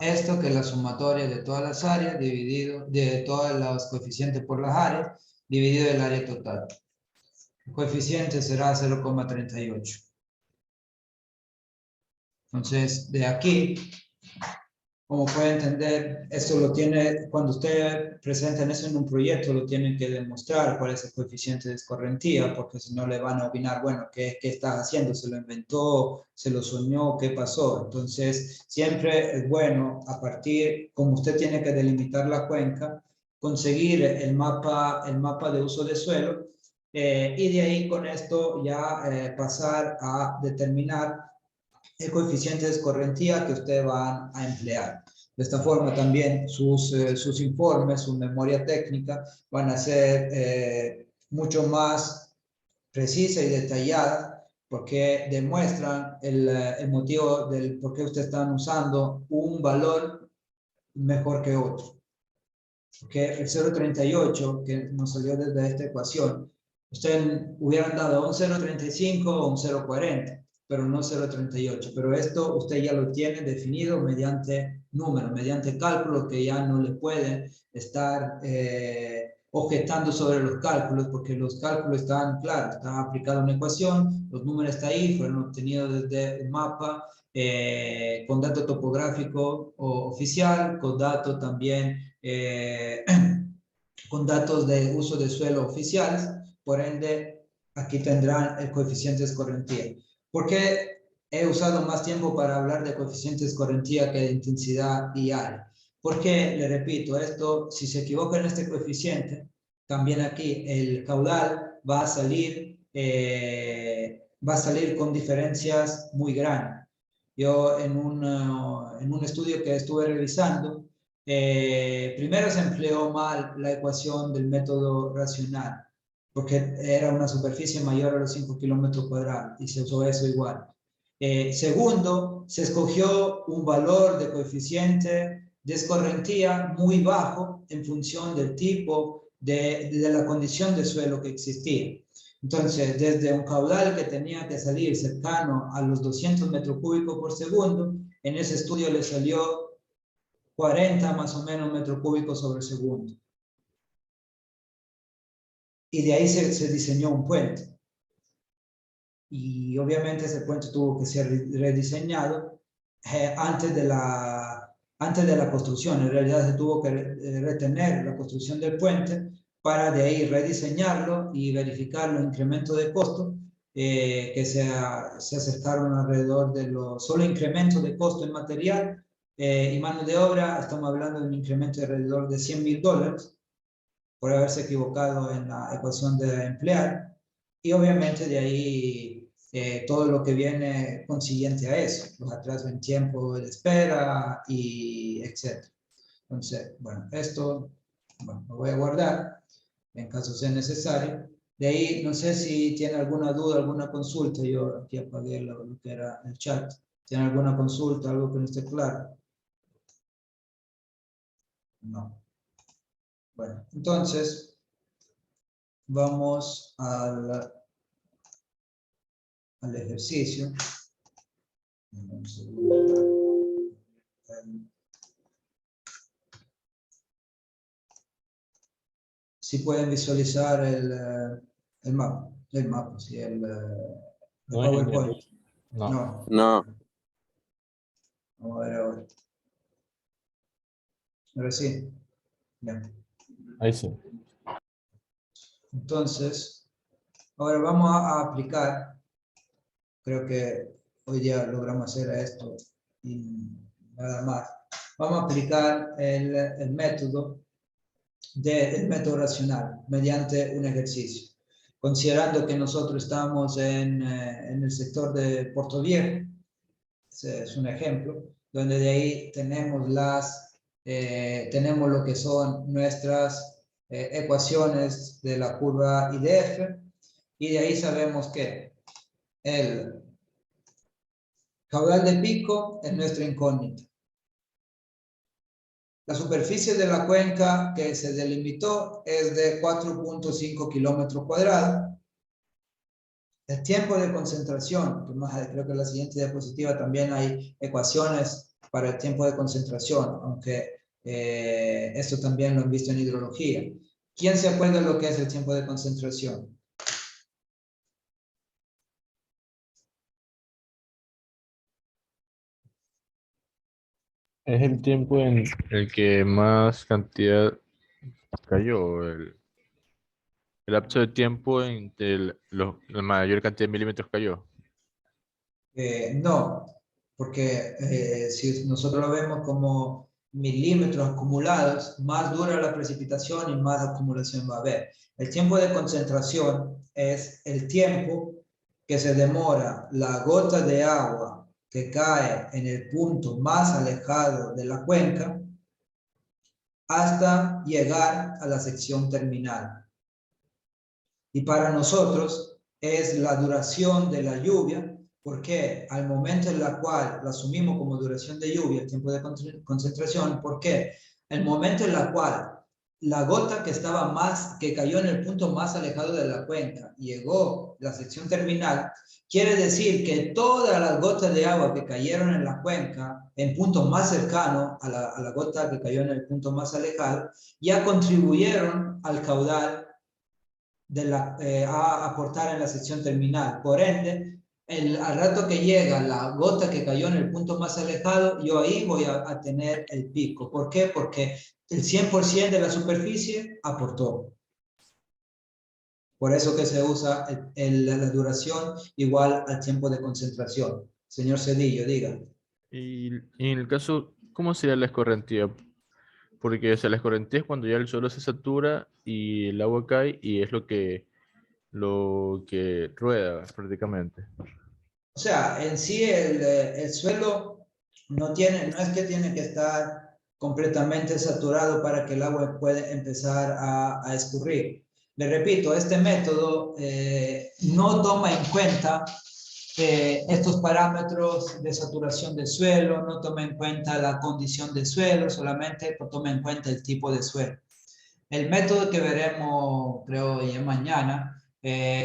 Esto que es la sumatoria de todas las áreas dividido, de todos los coeficientes por las áreas, dividido el área total. El coeficiente será 0,38. Entonces, de aquí, como puede entender, esto lo tiene, cuando usted presenta eso en un proyecto, lo tiene que demostrar cuál es el coeficiente de escorrentía, porque si no le van a opinar, bueno, ¿qué está haciendo? ¿Se lo inventó? ¿Se lo soñó? ¿Qué pasó? Entonces, siempre es bueno, a partir, como usted tiene que delimitar la cuenca, conseguir el mapa de uso de suelo, y de ahí con esto ya pasar a determinar el coeficiente de escorrentía que usted va a emplear. De esta forma también sus informes, su memoria técnica van a ser mucho más precisa y detallada porque demuestran el motivo del por qué ustedes están usando un valor mejor que otro. Porque el 0,38 que nos salió desde esta ecuación, ustedes hubieran dado un 0,35 o un 0,40, pero no 0,38. Pero esto usted ya lo tiene definido mediante números, mediante cálculos que ya no le pueden estar objetando sobre los cálculos, porque los cálculos están claros, está aplicada una ecuación, los números están ahí, fueron obtenidos desde el mapa, con dato topográfico oficial, con dato también con datos de uso de suelo oficiales, por ende aquí tendrán el coeficiente de escorrentía. ¿Por qué he usado más tiempo para hablar de coeficiente de escorrentía que de intensidad y área? Porque, le repito, esto, si se equivoca en este coeficiente, también aquí el caudal va a salir con diferencias muy grandes. Yo en un estudio que estuve revisando, primero se empleó mal la ecuación del método racional, porque era una superficie mayor a los 5 kilómetros cuadrados y se usó eso igual. Segundo, se escogió un valor de coeficiente de escorrentía muy bajo en función del tipo de la condición de suelo que existía. Entonces, desde un caudal que tenía que salir cercano a los 200 metros cúbicos por segundo, en ese estudio le salió 40 más o menos metros cúbicos sobre segundo. Y de ahí se diseñó un puente. Y obviamente ese puente tuvo que ser rediseñado antes de la construcción. En realidad se tuvo que retener la construcción del puente para de ahí rediseñarlo y verificar los incrementos de costo que se acercaron alrededor de los solo incrementos de costo en material y mano de obra. Estamos hablando de un incremento de alrededor de $100,000 por haberse equivocado en la ecuación de emplear, y obviamente de ahí todo lo que viene consiguiente a eso, los atrasos en tiempo de espera y etc. Entonces, bueno, esto lo voy a guardar en caso sea necesario. De ahí, no sé si tiene alguna duda, alguna consulta. Yo aquí apagué lo que era el chat. ¿Tiene alguna consulta, algo que no esté claro? No. Bueno, entonces vamos al ejercicio. Un segundo. Si pueden visualizar el mapa, sí, el PowerPoint. No. No. Vamos a ver ahora. Ahora sí. Bien. Ahí sí. Entonces, ahora vamos a aplicar, creo que hoy día logramos hacer esto y nada más. Vamos a aplicar el método racional mediante un ejercicio. Considerando que nosotros estamos en el sector de Puerto Viejo, es un ejemplo, donde de ahí tenemos tenemos lo que son nuestras ecuaciones de la curva IDF, y de ahí sabemos que el caudal de pico es nuestra incógnita. La superficie de la cuenca que se delimitó es de 4.5 kilómetros cuadrados. El tiempo de concentración, que más creo que en la siguiente diapositiva también hay ecuaciones para el tiempo de concentración, aunque esto también lo han visto en hidrología. ¿Quién se acuerda de lo que es el tiempo de concentración? Es el tiempo en el que más cantidad cayó, el lapso de tiempo en que la mayor cantidad de milímetros cayó. No, porque si nosotros lo vemos como milímetros acumulados, más dura la precipitación y más acumulación va a haber. El tiempo de concentración es el tiempo que se demora la gota de agua que cae en el punto más alejado de la cuenca hasta llegar a la sección terminal. Y para nosotros es la duración de la lluvia, porque al momento en la cual la asumimos como duración de lluvia, el tiempo de concentración, porque el momento en la cual la gota que cayó en el punto más alejado de la cuenca llegó a la sección terminal, quiere decir que todas las gotas de agua que cayeron en la cuenca, en punto más cercano a la gota que cayó en el punto más alejado, ya contribuyeron al caudal a aportar en la sección terminal. Por ende, al rato que llega la gota que cayó en el punto más alejado, yo ahí voy a tener el pico. ¿Por qué? Porque el 100% de la superficie aportó. Por eso que se usa la duración igual al tiempo de concentración. Señor Cedillo, diga. Y en el caso, ¿cómo sería la escorrentía? Porque o sea, la escorrentía es cuando ya el suelo se satura y el agua cae y es lo que rueda prácticamente. O sea, en sí el suelo no es que tiene que estar completamente saturado para que el agua pueda empezar a escurrir. Le repito, este método no toma en cuenta estos parámetros de saturación del suelo, no toma en cuenta la condición del suelo, solamente toma en cuenta el tipo de suelo. El método que veremos, creo, ya mañana,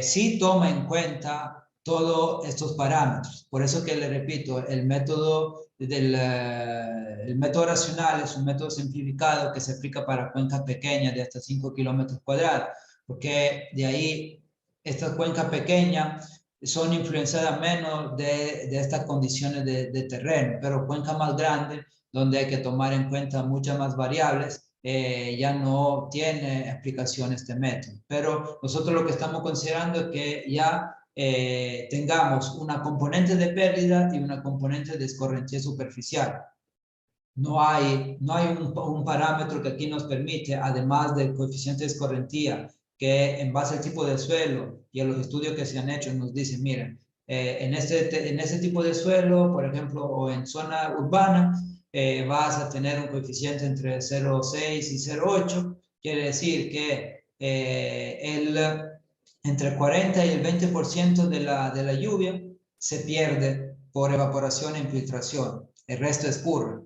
sí toma en cuenta todos estos parámetros. Por eso que le repito, el método el método racional es un método simplificado que se aplica para cuencas pequeñas de hasta 5 kilómetros cuadrados, porque de ahí estas cuencas pequeñas son influenciadas menos de estas condiciones de terreno, pero cuencas más grandes, donde hay que tomar en cuenta muchas más variables, ya no tiene explicación este método. Pero nosotros lo que estamos considerando es que ya tengamos una componente de pérdida y una componente de escorrentía superficial. No hay un parámetro que aquí nos permite, además del coeficiente de escorrentía, que en base al tipo de suelo y a los estudios que se han hecho nos dicen, miren, en ese tipo de suelo, por ejemplo, o en zona urbana, vas a tener un coeficiente entre 0,6 y 0,8, quiere decir que entre el 40 y el 20% de la lluvia se pierde por evaporación e infiltración, el resto escurre.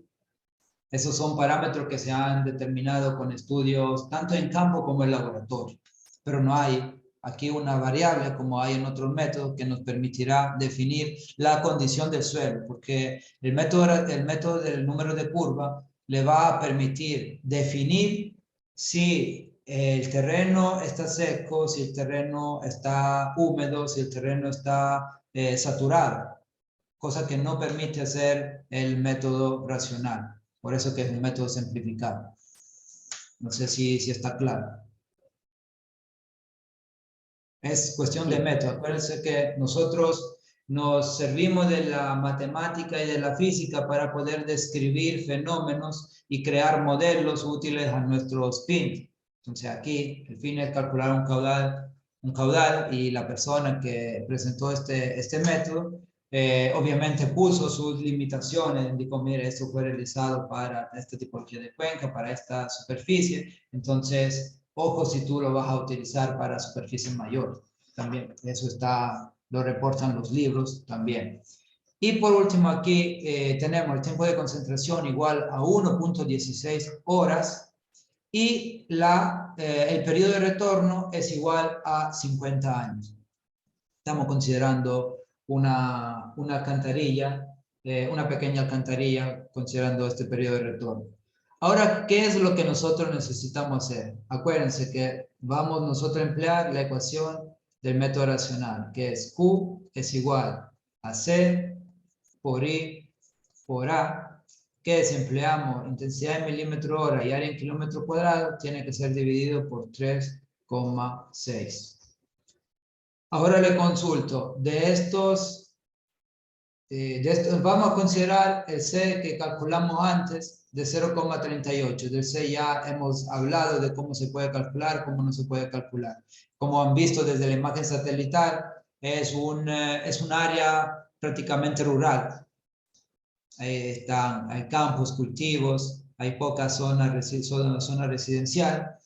Esos son parámetros que se han determinado con estudios tanto en campo como en laboratorio, pero no hay aquí una variable como hay en otros métodos que nos permitirá definir la condición del suelo, porque el método del número de curva le va a permitir definir si el terreno está seco, si el terreno está húmedo, si el terreno está saturado, cosa que no permite hacer el método racional. Por eso que es un método simplificado. No sé si está claro. Es cuestión de método. Acuérdense que nosotros nos servimos de la matemática y de la física para poder describir fenómenos y crear modelos útiles a nuestros fines. Entonces aquí el fin es calcular un caudal y la persona que presentó este método obviamente puso sus limitaciones, dijo, mire, esto fue realizado para este tipología de cuenca, para esta superficie, entonces, ojo si tú lo vas a utilizar para superficies mayores, también, eso lo reportan los libros también. Y por último aquí tenemos el tiempo de concentración igual a 1.16 horas y el periodo de retorno es igual a 50 años. Estamos considerando una alcantarilla una pequeña alcantarilla considerando este periodo de retorno. Ahora, ¿qué es lo que nosotros necesitamos hacer? Acuérdense que vamos nosotros a emplear la ecuación del método racional, que es Q es igual a C por I por A, que si empleamos intensidad en milímetro hora y área en kilómetro cuadrado, tiene que ser dividido por 3,6. Ahora le consulto, vamos a considerar el C que calculamos antes de 0,38. Del C ya hemos hablado de cómo se puede calcular, cómo no se puede calcular. Como han visto desde la imagen satelital, es un área prácticamente rural. Hay campos, cultivos, hay poca zona residencial.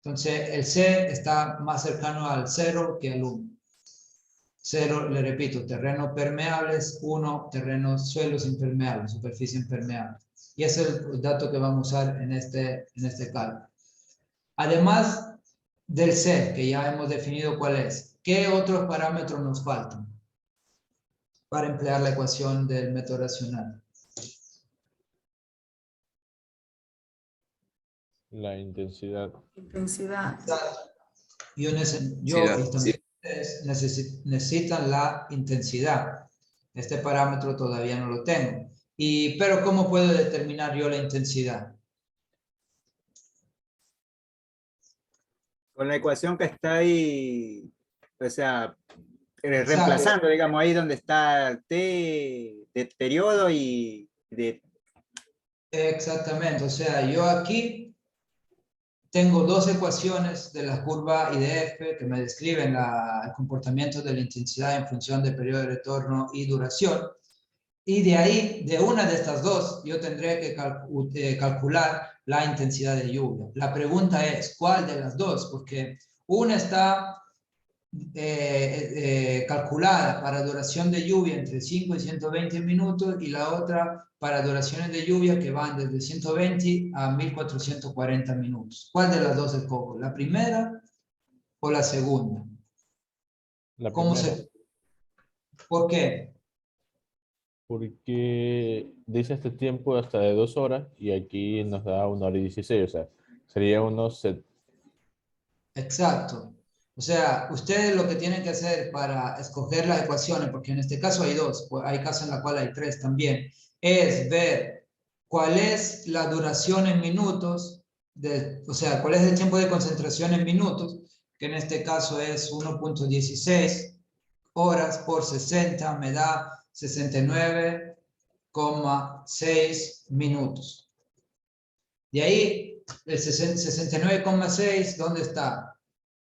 Entonces, el C está más cercano al 0 que al 1. 0, le repito, terrenos permeables, 1, terrenos, suelos impermeables, superficie impermeable. Y ese es el dato que vamos a usar en este cálculo. Además del C, que ya hemos definido cuál es, ¿qué otros parámetros nos faltan para emplear la ecuación del método racional? La intensidad. Intensidad. Yo y también ustedes necesitan la intensidad. Este parámetro todavía no lo tengo. Pero ¿cómo puedo determinar yo la intensidad? Con la ecuación que está ahí, o sea, reemplazando, Exacto. digamos, ahí donde está T de periodo y de... Exactamente. O sea, yo aquí tengo dos ecuaciones de la curva IDF que me describen el comportamiento de la intensidad en función del periodo de retorno y duración. Y de ahí, de una de estas dos, yo tendré que calcular la intensidad de lluvia. La pregunta es, ¿cuál de las dos? Porque una está calculada para duración de lluvia entre 5 y 120 minutos y la otra para duraciones de lluvia que van desde 120 a 1440 minutos. ¿Cuál de las dos escojo? ¿La primera o la segunda? La ¿Cómo primera. ¿Por qué? Porque dice este tiempo hasta de 2 horas y aquí nos da 1 hora y 16, o sea, sería Exacto. O sea, ustedes lo que tienen que hacer para escoger las ecuaciones, porque en este caso hay dos, hay casos en la cual hay tres también, es ver cuál es la duración en minutos, o sea, cuál es el tiempo de concentración en minutos, que en este caso es 1,16 horas por 60, me da 69,6 minutos. De ahí, el 69,6, ¿dónde está?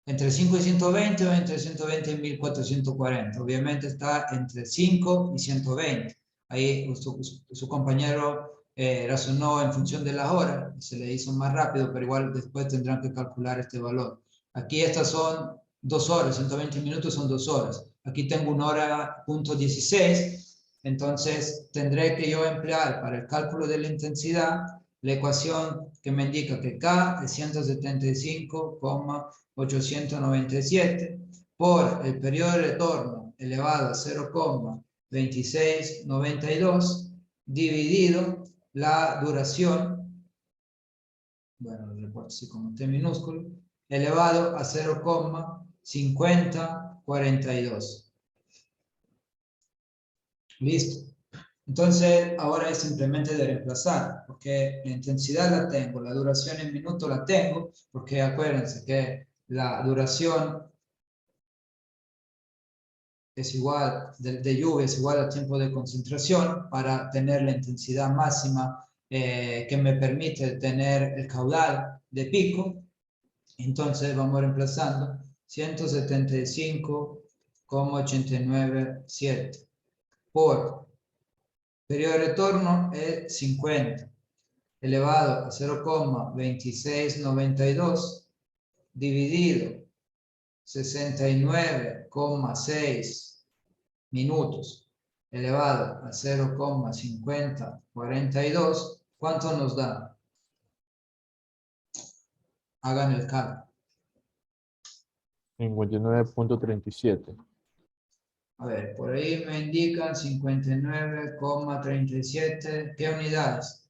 ¿Entre 5 y 120 o entre 120 y 1440? Obviamente está entre 5 y 120. Ahí su compañero razonó en función de las horas, se le hizo más rápido, pero igual después tendrán que calcular este valor. Aquí estas son 2 horas, 120 minutos son 2 horas. Aquí tengo 1 hora, punto 16, entonces tendré que yo emplear para el cálculo de la intensidad la ecuación que me indica que K es 175,897 por el periodo de retorno elevado a 0,2692 dividido la duración, bueno, lo reporto así como T minúsculo, elevado a 0,5042. ¿Listo? Entonces, ahora es simplemente de reemplazar, porque la intensidad la tengo, la duración en minutos la tengo, porque acuérdense que la duración es igual, de lluvia es igual al tiempo de concentración para tener la intensidad máxima que me permite tener el caudal de pico. Entonces, vamos reemplazando 175,897 por periodo de retorno es 50 elevado a 0,2692 dividido 69,6 minutos elevado a 0,5042, ¿cuánto nos da? Hagan el cálculo. 59,37. A ver, por ahí me indican 59,37. ¿Qué unidades?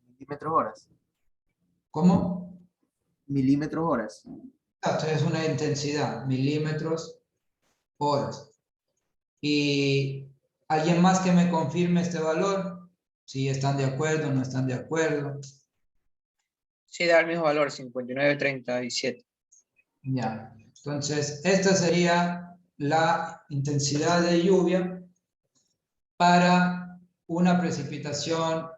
Milímetros horas. ¿Cómo? Milímetros horas. Exacto, es una intensidad, milímetros, horas. ¿Y alguien más que me confirme este valor? Si están de acuerdo o no están de acuerdo. Sí, da el mismo valor, 59,37. Ya, entonces esta sería la intensidad de lluvia para una precipitación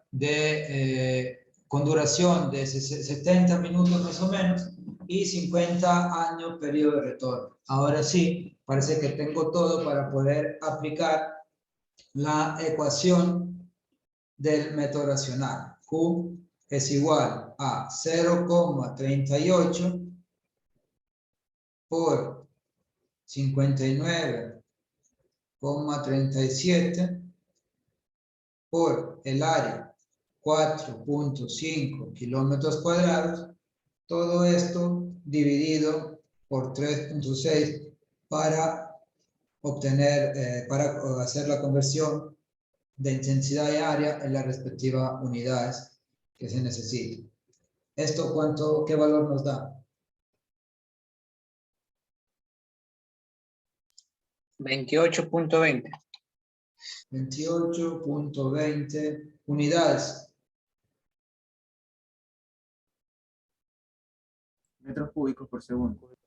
con duración de 70 minutos más o menos y 50 años periodo de retorno. Ahora sí, parece que tengo todo para poder aplicar la ecuación del método racional. Q es igual a 0,38 por 59,37 por el área 4.5 kilómetros cuadrados, todo esto dividido por 3.6 para obtener, para hacer la conversión de intensidad de área en las respectivas unidades que se necesitan. ¿Esto qué valor nos da? 28,20. 28,20 unidades. Metros cúbicos por segundo.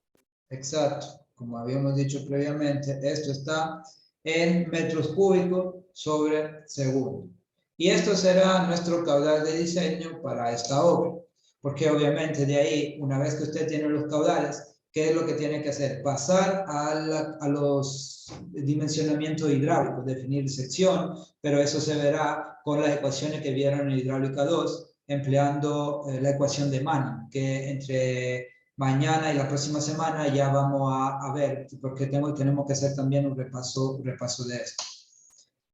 Exacto. Como habíamos dicho previamente, esto está en metros cúbicos sobre segundo. Y esto será nuestro caudal de diseño para esta obra. Porque obviamente de ahí, una vez que usted tiene los caudales, ¿qué es lo que tiene que hacer? Pasar a los dimensionamientos hidráulicos, definir sección, pero eso se verá con las ecuaciones que vieron en hidráulica 2, empleando la ecuación de Manning, que entre mañana y la próxima semana ya vamos a ver, porque tenemos que hacer también un repaso de esto.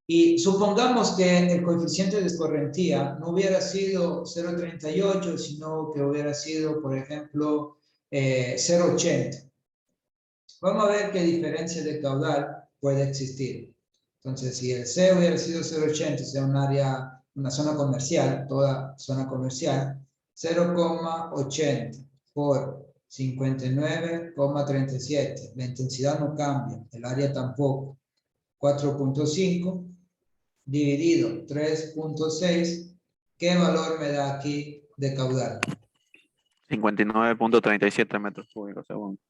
Y supongamos que el coeficiente de escorrentía no hubiera sido 0,38, sino que hubiera sido, por ejemplo, 0,80. Vamos a ver qué diferencia de caudal puede existir. Entonces, si el C hubiera sido 0,80, sea una zona comercial, toda zona comercial, 0,80 por 59,37. La intensidad no cambia, el área tampoco. 4.5 dividido 3.6, ¿qué valor me da aquí de caudal? 59,37 metros cúbicos segundo.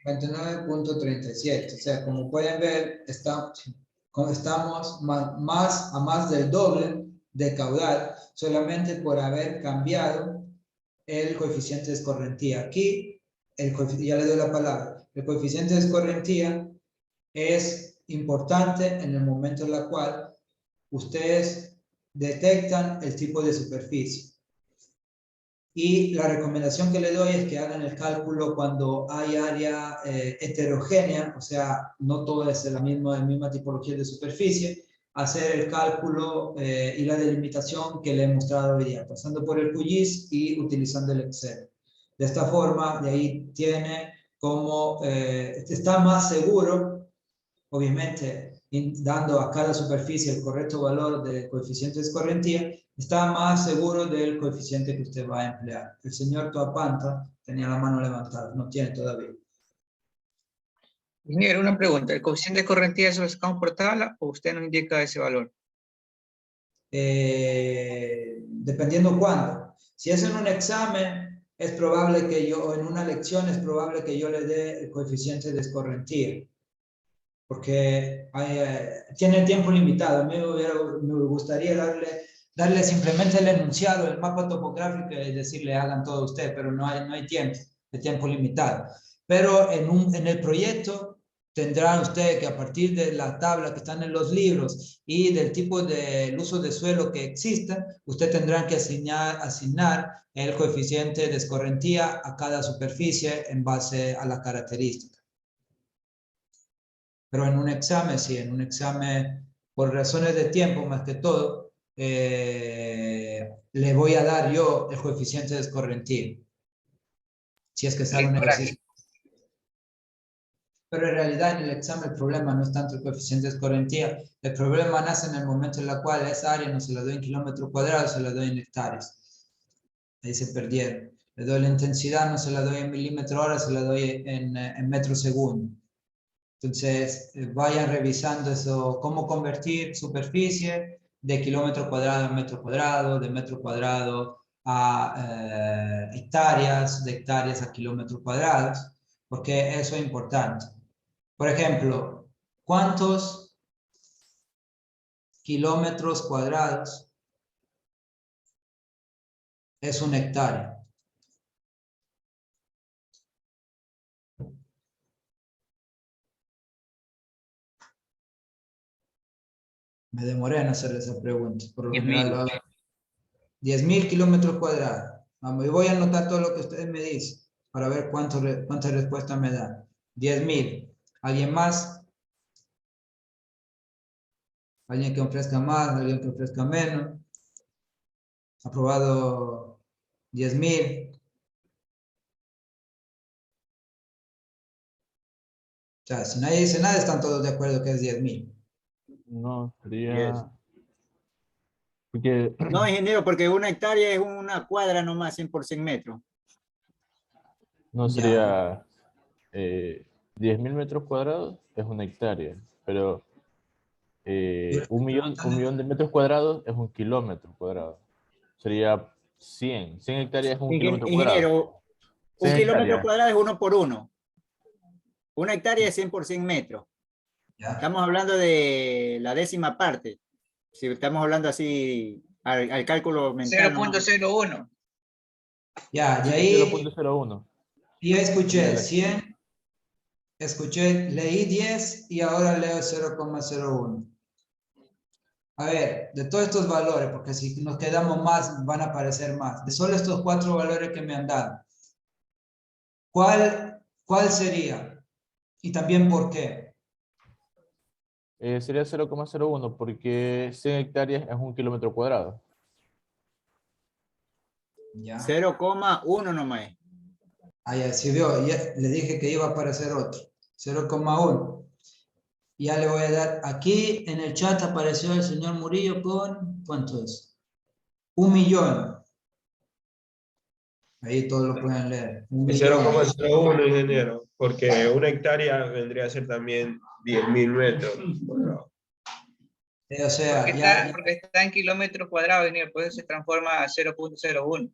29.37, o sea, como pueden ver, estamos a más del doble de caudal solamente por haber cambiado el coeficiente de escorrentía. Aquí, ya le doy la palabra, el coeficiente de escorrentía es importante en el momento en el cual ustedes detectan el tipo de superficie. Y la recomendación que le doy es que hagan el cálculo cuando hay área heterogénea, o sea, no todo es la misma tipología de superficie, hacer el cálculo y la delimitación que le he mostrado hoy día, pasando por el QGIS y utilizando el Excel. De esta forma, de ahí tiene como, está más seguro, obviamente, dando a cada superficie el correcto valor del coeficiente de escorrentía, está más seguro del coeficiente que usted va a emplear. El señor Toapanta tenía la mano levantada, no tiene todavía. Ingeniero, una pregunta. ¿El coeficiente de escorrentía eso lo sacamos por tabla o usted nos indica ese valor? Dependiendo cuándo. Si es en un examen, es probable que yo, o en una lección, es probable que yo le dé el coeficiente de escorrentía. Porque tiene tiempo limitado. A mí me gustaría darle simplemente el enunciado, el mapa topográfico y decirle hagan todo usted, pero no hay tiempo limitado. Pero en el proyecto tendrán ustedes que a partir de la tabla que están en los libros y del tipo del uso de suelo que exista, usted tendrán que asignar el coeficiente de escorrentía a cada superficie en base a la característica. Pero en un examen, sí, en un examen, por razones de tiempo más que todo, le voy a dar yo el coeficiente de escorrentía. Si es que sale un ejercicio. pero en realidad en el examen el problema no es tanto el coeficiente de escorrentía, el problema nace en el momento en el cual esa área no se la doy en kilómetros cuadrados, se la doy en hectáreas. Ahí se perdieron. Le doy la intensidad, no se la doy en milímetros hora, se la doy en metros segundo. Entonces, vayan revisando eso, cómo convertir superficie de kilómetro cuadrado a metro cuadrado, de metro cuadrado a hectáreas, de hectáreas a kilómetros cuadrados, porque eso es importante. Por ejemplo, ¿cuántos kilómetros cuadrados es una hectárea? Me demoré en hacer esa pregunta. Por lo 10.000. general lo hago. 10.000 kilómetros cuadrados. Vamos, y voy a anotar todo lo que ustedes me dicen para ver cuántas respuestas me dan. 10.000. ¿Alguien más? ¿Alguien que ofrezca más? ¿Alguien que ofrezca menos? Aprobado 10.000. O sea, si nadie dice nada, están todos de acuerdo que es 10.000. No, sería... Porque No, ingeniero, porque una hectárea es una cuadra nomás, 100 por 100 metros. no Ya. sería 10.000 metros cuadrados es una hectárea, pero un millón de metros cuadrados es un kilómetro cuadrado. Sería 100 hectáreas es un kilómetro cuadrado. Ingeniero, 100 un kilómetro hectáreas. cuadrado es 1 por 1. Una hectárea es 100 por 100 metros. Ya. Estamos hablando de la décima parte. Si estamos hablando así al cálculo mental. 0.01. Ya, de Sí, ahí 0.01. ya escuché Sería la- 100, escuché, leí 10 y ahora leo 0,01. A ver, de todos estos valores, porque si nos quedamos más, van a aparecer más. De solo estos 4 valores que me han dado, ¿cuál sería? Y también por qué. Sería 0,01 porque 100 hectáreas es un kilómetro cuadrado. Ya. 0,1 nomás. Ah, ya, si vio, ya le dije que iba a aparecer otro. 0,1. Ya le voy a dar, aquí en el chat apareció el señor Murillo con, ¿cuánto es? 1.000.000. Ahí todos lo pueden leer. 1.000.000. 0,01, ingeniero, porque una hectárea vendría a ser también 10.000 metros. O sea, Porque está en kilómetros cuadrados, ingeniero, por eso se transforma a 0.01. o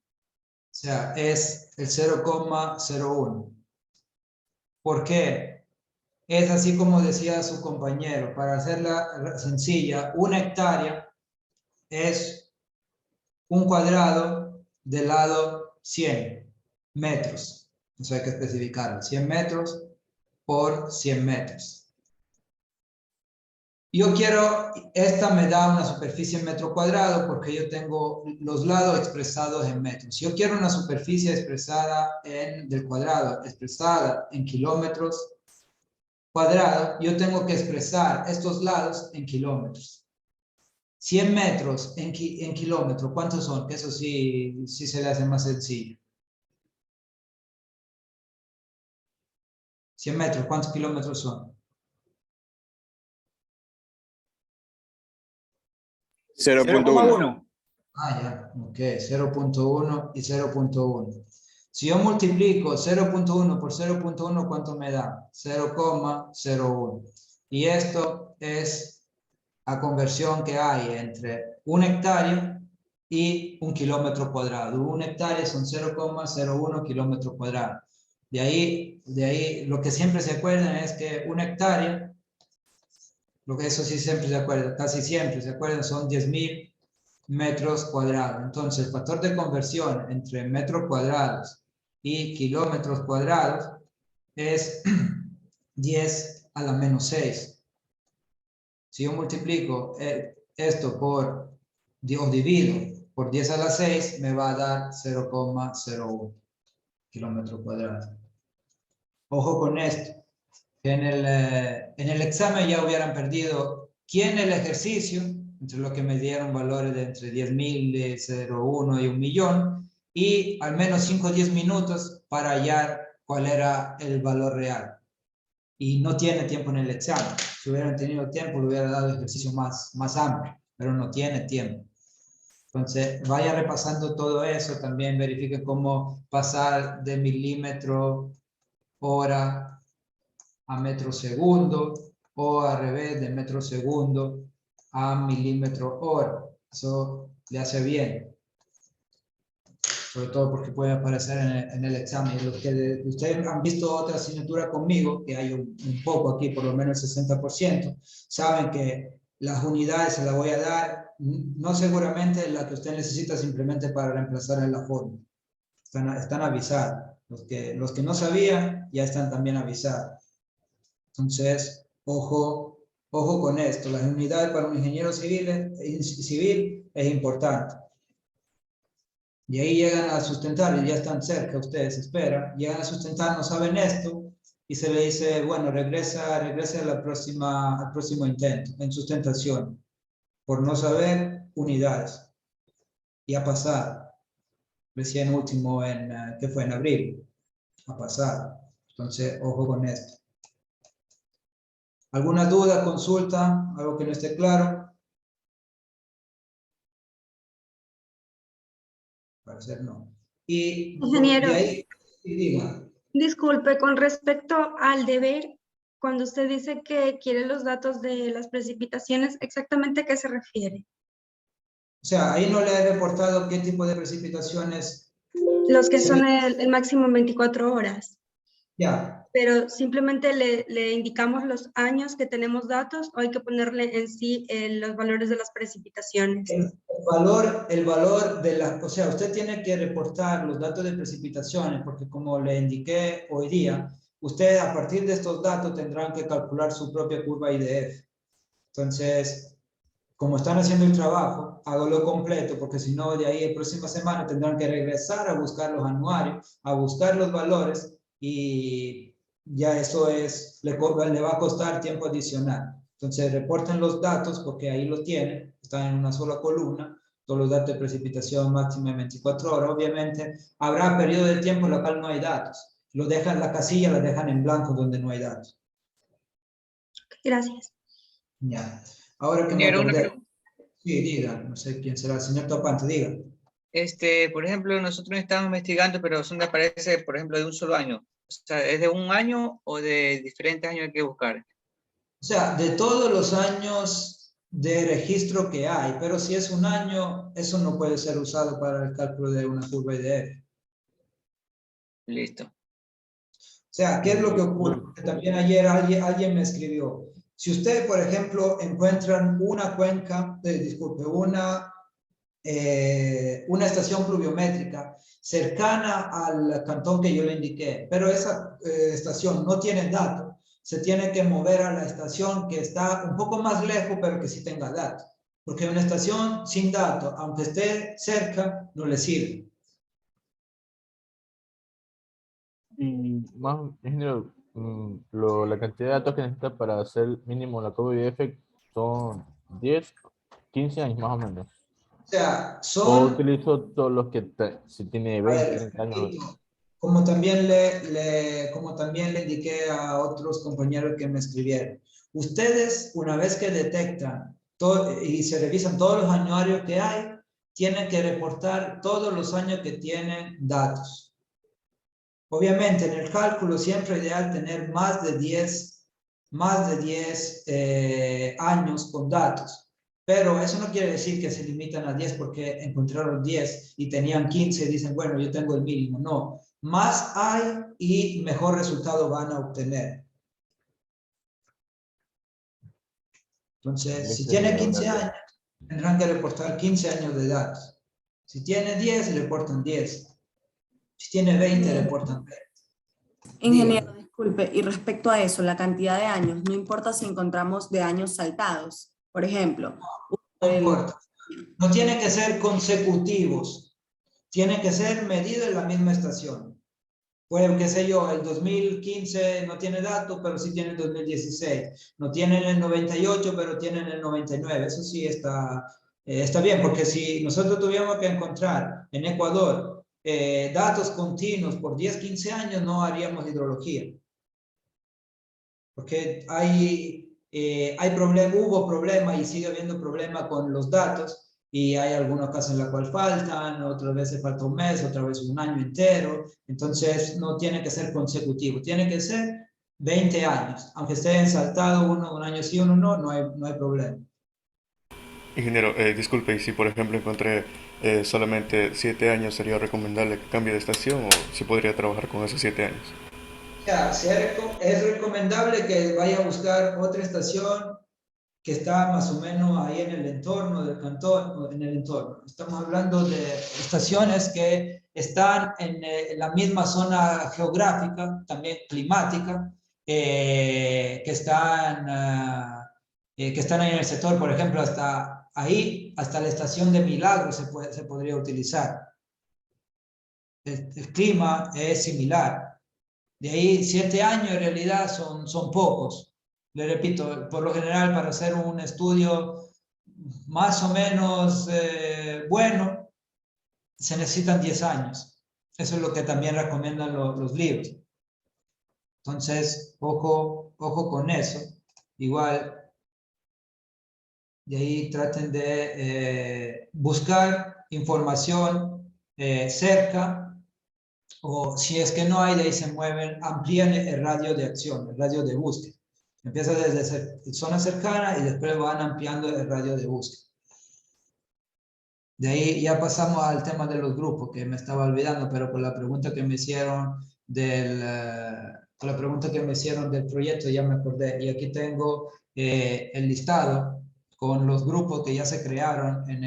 sea, es el 0,01. ¿Por qué? Es así como decía su compañero, para hacerla sencilla, una hectárea es un cuadrado del lado 100 metros. Eso hay que especificarlo, 100 metros por 100 metros. Yo quiero, esta me da una superficie en metro cuadrado porque yo tengo los lados expresados en metros. Yo quiero una superficie expresada del cuadrado, expresada en kilómetros cuadrados. Yo tengo que expresar estos lados en kilómetros. 100 metros en kilómetros, ¿cuántos son? Que eso sí se le hace más sencillo. 100 metros, ¿cuántos kilómetros son? 0,1. Ah, ya, ok, 0.1 y 0.1. Si yo multiplico 0.1 por 0.1, ¿cuánto me da? 0,01. Y esto es la conversión que hay entre una hectárea y un kilómetro cuadrado. Una hectárea son 0,01 kilómetros cuadrados. De ahí, lo que siempre se acuerdan es que una hectárea, lo que eso sí siempre se acuerdan, casi siempre se acuerdan, son 10.000 metros cuadrados. Entonces, el factor de conversión entre metros cuadrados y kilómetros cuadrados es 10 a la menos 6. Si yo multiplico esto o divido por 10 a la 6, me va a dar 0,01 kilómetros cuadrados. Ojo con esto, que en el examen ya hubieran perdido quién el ejercicio, entre lo que me dieron valores de entre 10.000, de 0,1 y 1.000.000, y al menos 5 o 10 minutos para hallar cuál era el valor real. y no tiene tiempo en el examen. Si hubieran tenido tiempo, le hubiera dado ejercicio más amplio, pero no tiene tiempo. Entonces, vaya repasando todo eso, también verifique cómo pasar de milímetro hora a metro segundo, o al revés, de metro segundo a milímetro hora. Eso le hace bien. Sobre todo porque puede aparecer en el examen. Los que ustedes han visto otra asignatura conmigo, que hay un poco aquí, por lo menos el 60%, saben que las unidades se las voy a dar, no seguramente la que usted necesita simplemente para reemplazar en la fórmula. Están avisados. Los que no sabían ya están también avisados. Entonces, ojo con esto. Las unidades para un ingeniero civil es importante. Y ahí llegan a sustentar, y ya están cerca, ustedes esperan, llegan a sustentar, no saben esto, y se le dice, bueno, regresa al próximo intento, en sustentación, por no saber unidades. Y ha pasado, recién último, que fue en abril, ha pasado. Entonces, ojo con esto. ¿Alguna duda, consulta, algo que no esté claro? Parecer no. Y Ingeniero, de ahí, diga. disculpe, con respecto al deber, cuando usted dice que quiere los datos de las precipitaciones, ¿exactamente a qué se refiere? O sea, ahí no le he reportado qué tipo de precipitaciones. Los que son el máximo en 24 horas. Ya. Pero simplemente le indicamos los años que tenemos datos, o hay que ponerle en sí los valores de las precipitaciones. El valor de o sea, usted tiene que reportar los datos de precipitaciones, porque como le indiqué hoy día, usted a partir de estos datos tendrán que calcular su propia curva IDF. Entonces, como están haciendo el trabajo, hágalo completo, porque si no, de ahí la próxima semana tendrán que regresar a buscar los anuarios, a buscar los valores, y ya eso le va a costar tiempo adicional. Entonces, reporten los datos, porque ahí los tienen, están en una sola columna, todos los datos de precipitación máxima en 24 horas. Obviamente, habrá periodo de tiempo en el cual no hay datos. Lo dejan, la casilla la dejan en blanco donde no hay datos. Gracias. Ya. Ahora que me acordé. Sí, diga, no sé quién será, el señor Topante, diga. Por ejemplo, nosotros estamos investigando, pero son de aparece, por ejemplo, de un solo año. O sea, ¿es de un año o de diferentes años hay que buscar? O sea, de todos los años de registro que hay, pero si es un año, eso no puede ser usado para el cálculo de una curva IDF. Listo. O sea, ¿qué es lo que ocurre? Porque también ayer alguien me escribió. Si usted, por ejemplo, encuentran una cuenca, disculpe, una estación pluviométrica cercana al cantón que yo le indiqué, pero esa estación no tiene datos, se tiene que mover a la estación que está un poco más lejos, pero que sí tenga datos. Porque una estación sin datos, aunque esté cerca, no le sirve. Y más, ingeniero, la cantidad de datos que necesita para hacer mínimo la curva IDF son 10, 15 años más o menos. O sea, O utilizo todos los que si tiene 20, 30 años. Como también le indiqué a otros compañeros que me escribieron, ustedes, una vez que detectan y se revisan todos los anuarios que hay, tienen que reportar todos los años que tienen datos. Obviamente, en el cálculo siempre es ideal tener más de 10 años con datos. Pero eso no quiere decir que se limitan a 10 porque encontraron 10 y tenían 15 y dicen, bueno, yo tengo el mínimo. No, más hay y mejor resultado van a obtener. Entonces, si tiene 15 años, tendrán que reportar 15 años de datos. Si tiene 10, reportan 10. Si tiene 20, reportan 20. Ingeniero, disculpe, y respecto a eso, la cantidad de años, no importa si encontramos de años saltados. Por ejemplo, no importa. No tienen que ser consecutivos. Tienen que ser medidos en la misma estación. Pues, qué sé yo, el 2015 no tiene datos, pero sí tiene el 2016. No tienen el 98, pero tienen el 99. Eso sí está bien, porque si nosotros tuviéramos que encontrar en Ecuador datos continuos por 10, 15 años, no haríamos hidrología. porque hubo problema y sigue habiendo problema con los datos, y hay algunos casos en los cuales faltan, otras veces falta un mes, otra vez un año entero. Entonces no tiene que ser consecutivo, tiene que ser 20 años, aunque esté saltado un año sí, uno no, no hay problema. Ingeniero, disculpe, y si por ejemplo encontré solamente 7 años, ¿sería recomendable que cambie de estación o si podría trabajar con esos 7 años? Ya, es recomendable que vaya a buscar otra estación que está más o menos ahí en el entorno del cantón, en el entorno. Estamos hablando de estaciones que están en la misma zona geográfica, también climática, que están ahí en el sector, por ejemplo, hasta ahí, hasta la estación de Milagro se podría utilizar. El clima es similar. De ahí 7 años en realidad son pocos. Le repito, por lo general para hacer un estudio más o menos bueno, se necesitan 10 años. Eso es lo que también recomiendan los libros. Entonces, ojo con eso. Igual, de ahí traten de buscar información cerca, o si es que no hay, de ahí se mueven, amplían el radio de acción, el radio de búsqueda. Empieza desde zona cercana y después van ampliando el radio de búsqueda. De ahí ya pasamos al tema de los grupos, que me estaba olvidando, pero con la pregunta que me hicieron del proyecto ya me acordé. Y aquí tengo el listado con los grupos que ya se crearon en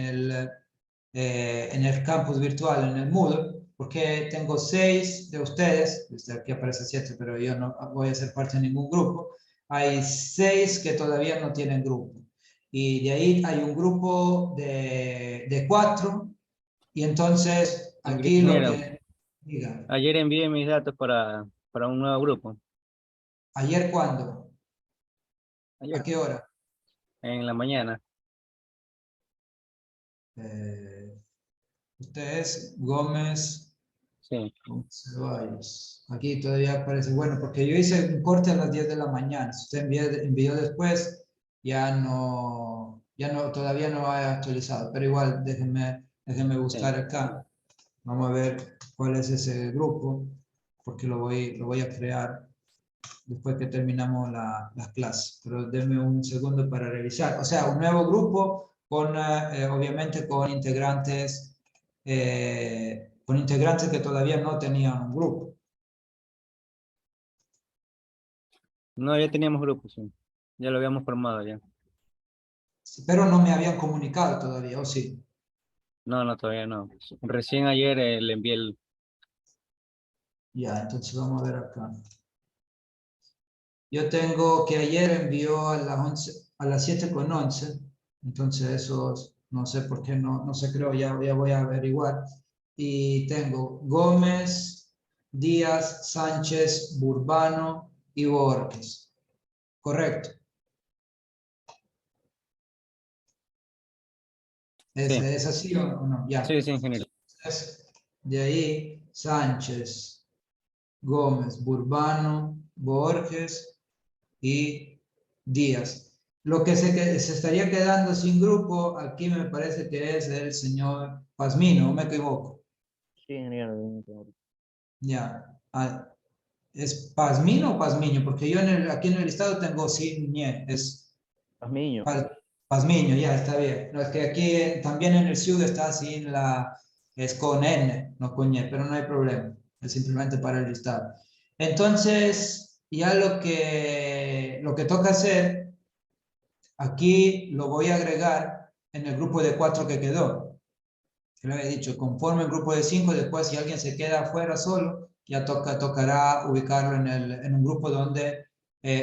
el campus virtual, en el Moodle, porque tengo 6 de ustedes, aquí aparece 7, pero yo no voy a ser parte de ningún grupo. Hay 6 que todavía no tienen grupo. Y de ahí hay un grupo de 4, y entonces aquí lo que... Diga. Ayer envié mis datos para un nuevo grupo. ¿Ayer cuándo? Ayer, ¿A qué hora? en la mañana. Usted es Gómez... Sí. Ceballos. Aquí todavía aparece, bueno, porque yo hice un corte a las 10 de la mañana. Si usted envió después, todavía no ha actualizado, pero igual déjenme buscar acá. Vamos a ver cuál es ese grupo, porque lo voy a crear después que terminamos las clases. Pero denme un segundo para revisar. O sea, un nuevo grupo obviamente con integrantes que todavía no tenían un grupo. No, ya teníamos grupo, sí. Ya lo habíamos formado ya. Pero no me habían comunicado todavía, ¿o sí? No, todavía no. Recién ayer le envié el... Ya, entonces vamos a ver acá. Yo tengo que ayer envió a las 7:11, entonces eso no sé por qué no se creó, ya voy a averiguar. Y tengo Gómez, Díaz, Sánchez, Burbano y Borges. ¿Correcto? ¿Es así o no? Ya. Sí, ingeniero. Entonces, de ahí, Sánchez, Gómez, Burbano, Borges y Díaz. Lo que se estaría quedando sin grupo, aquí me parece que es el señor Pazmino, ¿o me equivoco? Sí, ingeniero. Ya. ¿Es Pazmino o Pazmiño? Porque yo aquí en el listado tengo sin ñe, es Pazmiño. Pazmiño, ya está bien. No, es que aquí también en el SIUD está sin es con N, no con ñe, pero no hay problema, es simplemente para el listado. Entonces, ya lo que toca hacer, aquí lo voy a agregar en el grupo de 4 que quedó. Yo le he dicho, conforme el grupo de 5, después si alguien se queda afuera solo, ya tocará ubicarlo en un grupo donde,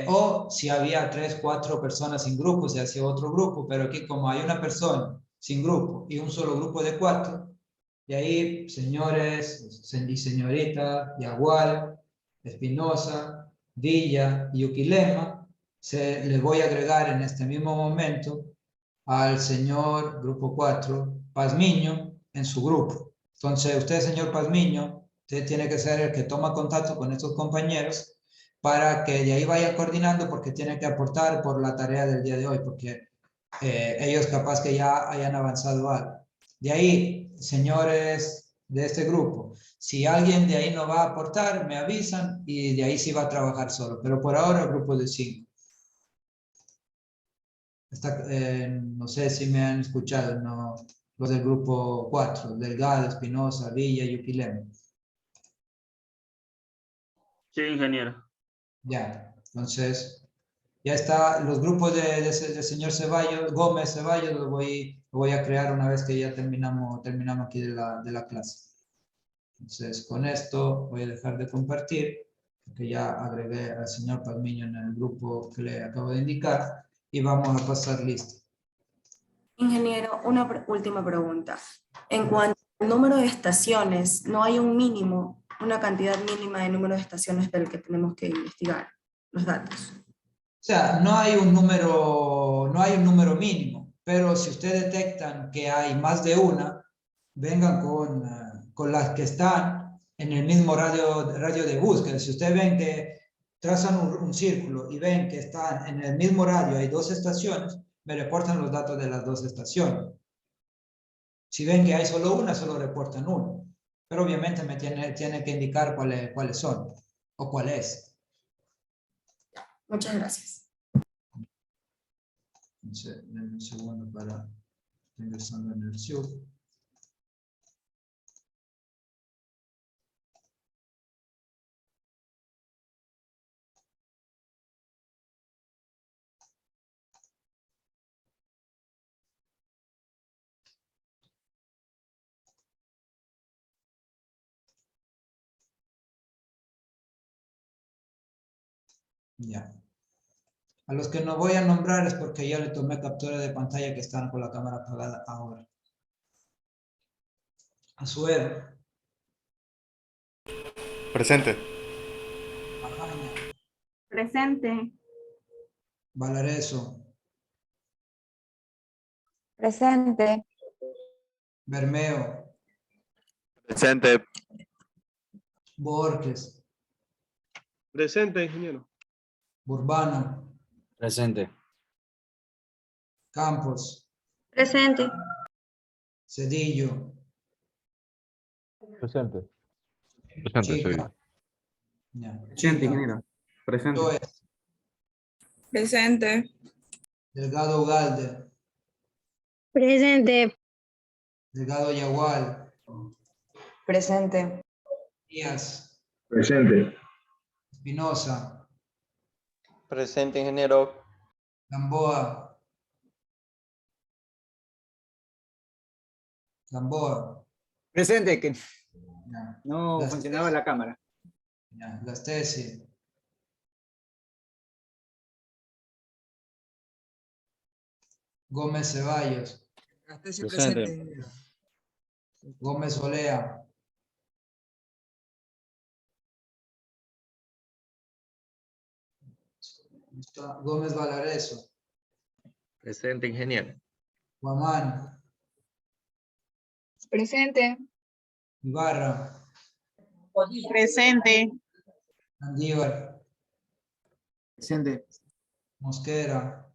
o si había 3, 4 personas sin grupo, se hacía otro grupo, pero aquí como hay una persona sin grupo y un solo grupo de 4, y ahí señores y señoritas, Yagual, Espinosa, Villa y Uquilema, les voy a agregar en este mismo momento al señor grupo 4, Pazmiño, en su grupo. Entonces usted, señor Pazmiño, usted tiene que ser el que toma contacto con estos compañeros para que de ahí vayan coordinando porque tienen que aportar por la tarea del día de hoy, porque ellos capaz que ya hayan avanzado algo. De ahí, señores de este grupo, si alguien de ahí no va a aportar, me avisan y de ahí sí va a trabajar solo, pero por ahora el grupo de 5. No sé si me han escuchado, no, los del grupo 4, Delgado, Espinosa, Villa y Uquileme. Sí, ingeniero. Ya, entonces, ya está, los grupos de señor Ceballos, Gómez Ceballos, lo voy a crear una vez que ya terminamos aquí de la clase. Entonces, con esto voy a dejar de compartir, porque ya agregué al señor Palmiño en el grupo que le acabo de indicar, y vamos a pasar lista. Ingeniero, una última pregunta. En cuanto al número de estaciones, ¿no hay un mínimo, una cantidad mínima de número de estaciones del que tenemos que investigar los datos? O sea, no hay un número mínimo, pero si ustedes detectan que hay más de una, vengan con las que están en el mismo radio de búsqueda. Si ustedes ven que trazan un círculo y ven que están en el mismo radio, hay 2 estaciones, me reportan los datos de las 2 estaciones. Si ven que hay solo una, solo reportan una. Pero obviamente me tiene que indicar cuáles son o cuál es. Muchas gracias. Entonces, denme un segundo para ingresando en el SUB. Ya. A los que no voy a nombrar es porque ya le tomé captura de pantalla que están con la cámara apagada ahora. Azuero. Presente. Majaña. Presente. Valareso. Presente. Bermeo. Presente. Borges. Presente, ingeniero. Burbano. Presente. Campos. Presente. Cedillo. Presente. Presente, Chica. Sevilla. Ya. Presente, Chica. ingeniero. Presente. Toes. Presente. Delgado Ugalde. Presente. Delgado Yagual. Presente. Díaz. Presente. Espinosa. Presente, ingeniero. Gamboa. Gamboa. Presente, que Ya. no Las funcionaba la cámara. Ya. Las tesis. Gómez Ceballos. Presente. Gómez Olea. Gómez Valareso. Presente, ingeniero. Guamán. Presente. Ibarra. Presente. Andívar. Presente. Mosquera.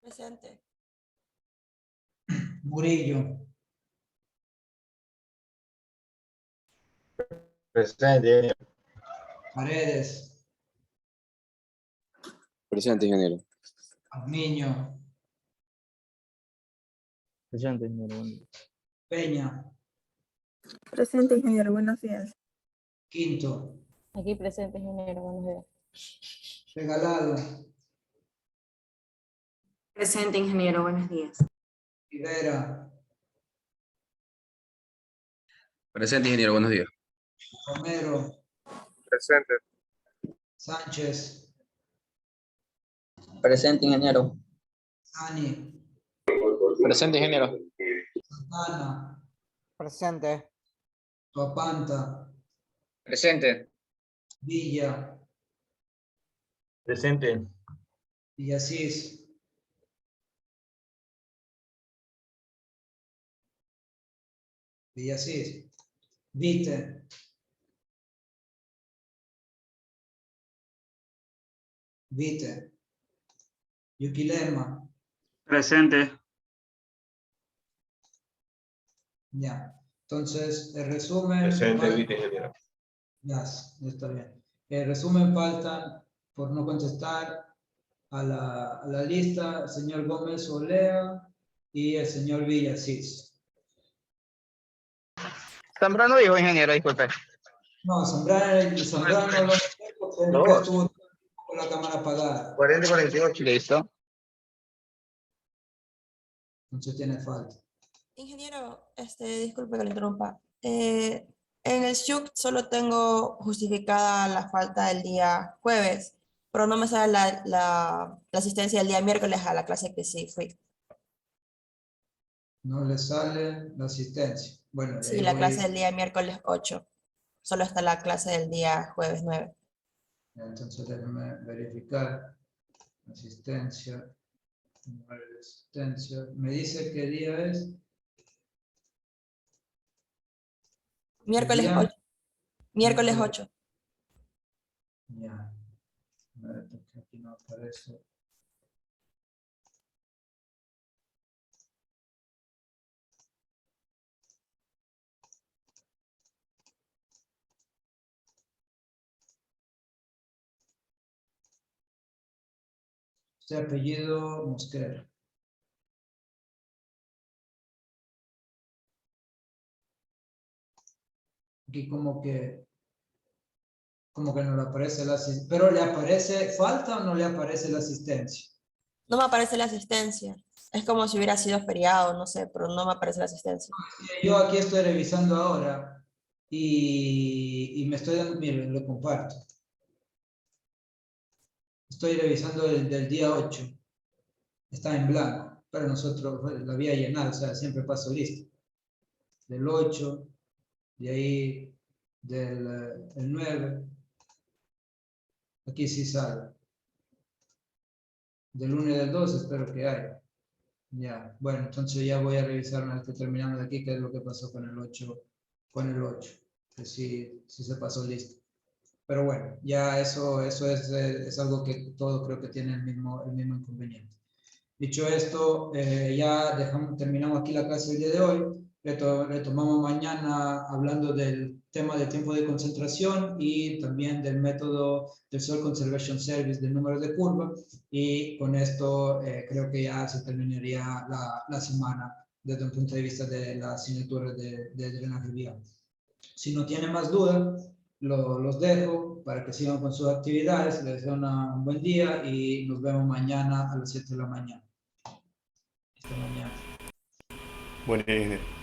Presente. Murillo. Presente. Paredes. Presente, ingeniero. Armiño. Presente, ingeniero. Peña. Presente, ingeniero. Buenos días. Quinto. Aquí presente, ingeniero. Buenos días. Regalado. Presente, ingeniero. Buenos días. Rivera. Presente, ingeniero. Buenos días. Romero. Presente. Sánchez. Presente, ingeniero. Sani. Presente, ingeniero. Santana. Presente. Tuapanta. Presente. Villa. Presente. Villasís. Villasís. Vite. Vite, Yukilema. Presente. Ya. Entonces, el resumen. Presente, Vite, ingeniero. Ya, está bien. El resumen faltan por no contestar a la lista el señor Gómez Olea y el señor Villasís. Zambrano dijo, ingeniero, disculpe. No, Zambrano no lo porque Dos. estuvo con la cámara apagada. 40 y 48. Listo. Entonces tiene falta. Ingeniero, disculpe que le interrumpa. En el SHUC solo tengo justificada la falta del día jueves, pero no me sale la asistencia del día miércoles a la clase que sí fui. No le sale la asistencia. Bueno, Sí, ahí la voy- clase del día miércoles 8. Solo está la clase del día jueves 9. Entonces déjeme verificar. Asistencia. Asistencia. Me dice qué día es. Miércoles día? 8. Miércoles Miércoles. 8. Ya. A ver, porque aquí no aparece. Este apellido Mosquera. Aquí como que no le aparece la asistencia. Pero le aparece, ¿falta o no le aparece la asistencia? No me aparece la asistencia. Es como si hubiera sido feriado, no sé, pero no me aparece la asistencia. Yo aquí estoy revisando ahora y me estoy dando, miren, lo comparto. Estoy revisando el del día 8. Está en blanco, pero nosotros la había llenado, o sea, siempre paso listo. Del 8, de ahí del el 9. Aquí sí sale. Del 1 y del 2 espero que haya. Ya, bueno, entonces ya voy a revisar una vez que terminamos de aquí qué es lo que pasó con el 8, que sí se pasó listo. Pero bueno, ya eso es algo que todos creo que tienen el mismo inconveniente. Dicho esto, ya terminamos aquí la clase del día de hoy. Retomamos mañana hablando del tema de tiempo de concentración y también del método del Soil Conservation Service del número de curva. Y con esto creo que ya se terminaría la semana desde un punto de vista de la asignatura de drenaje vial. Si no tienen más dudas, los dejo para que sigan con sus actividades. Les deseo un buen día y nos vemos mañana a las 7 de la mañana. Hasta mañana. Buen día, ingeniero.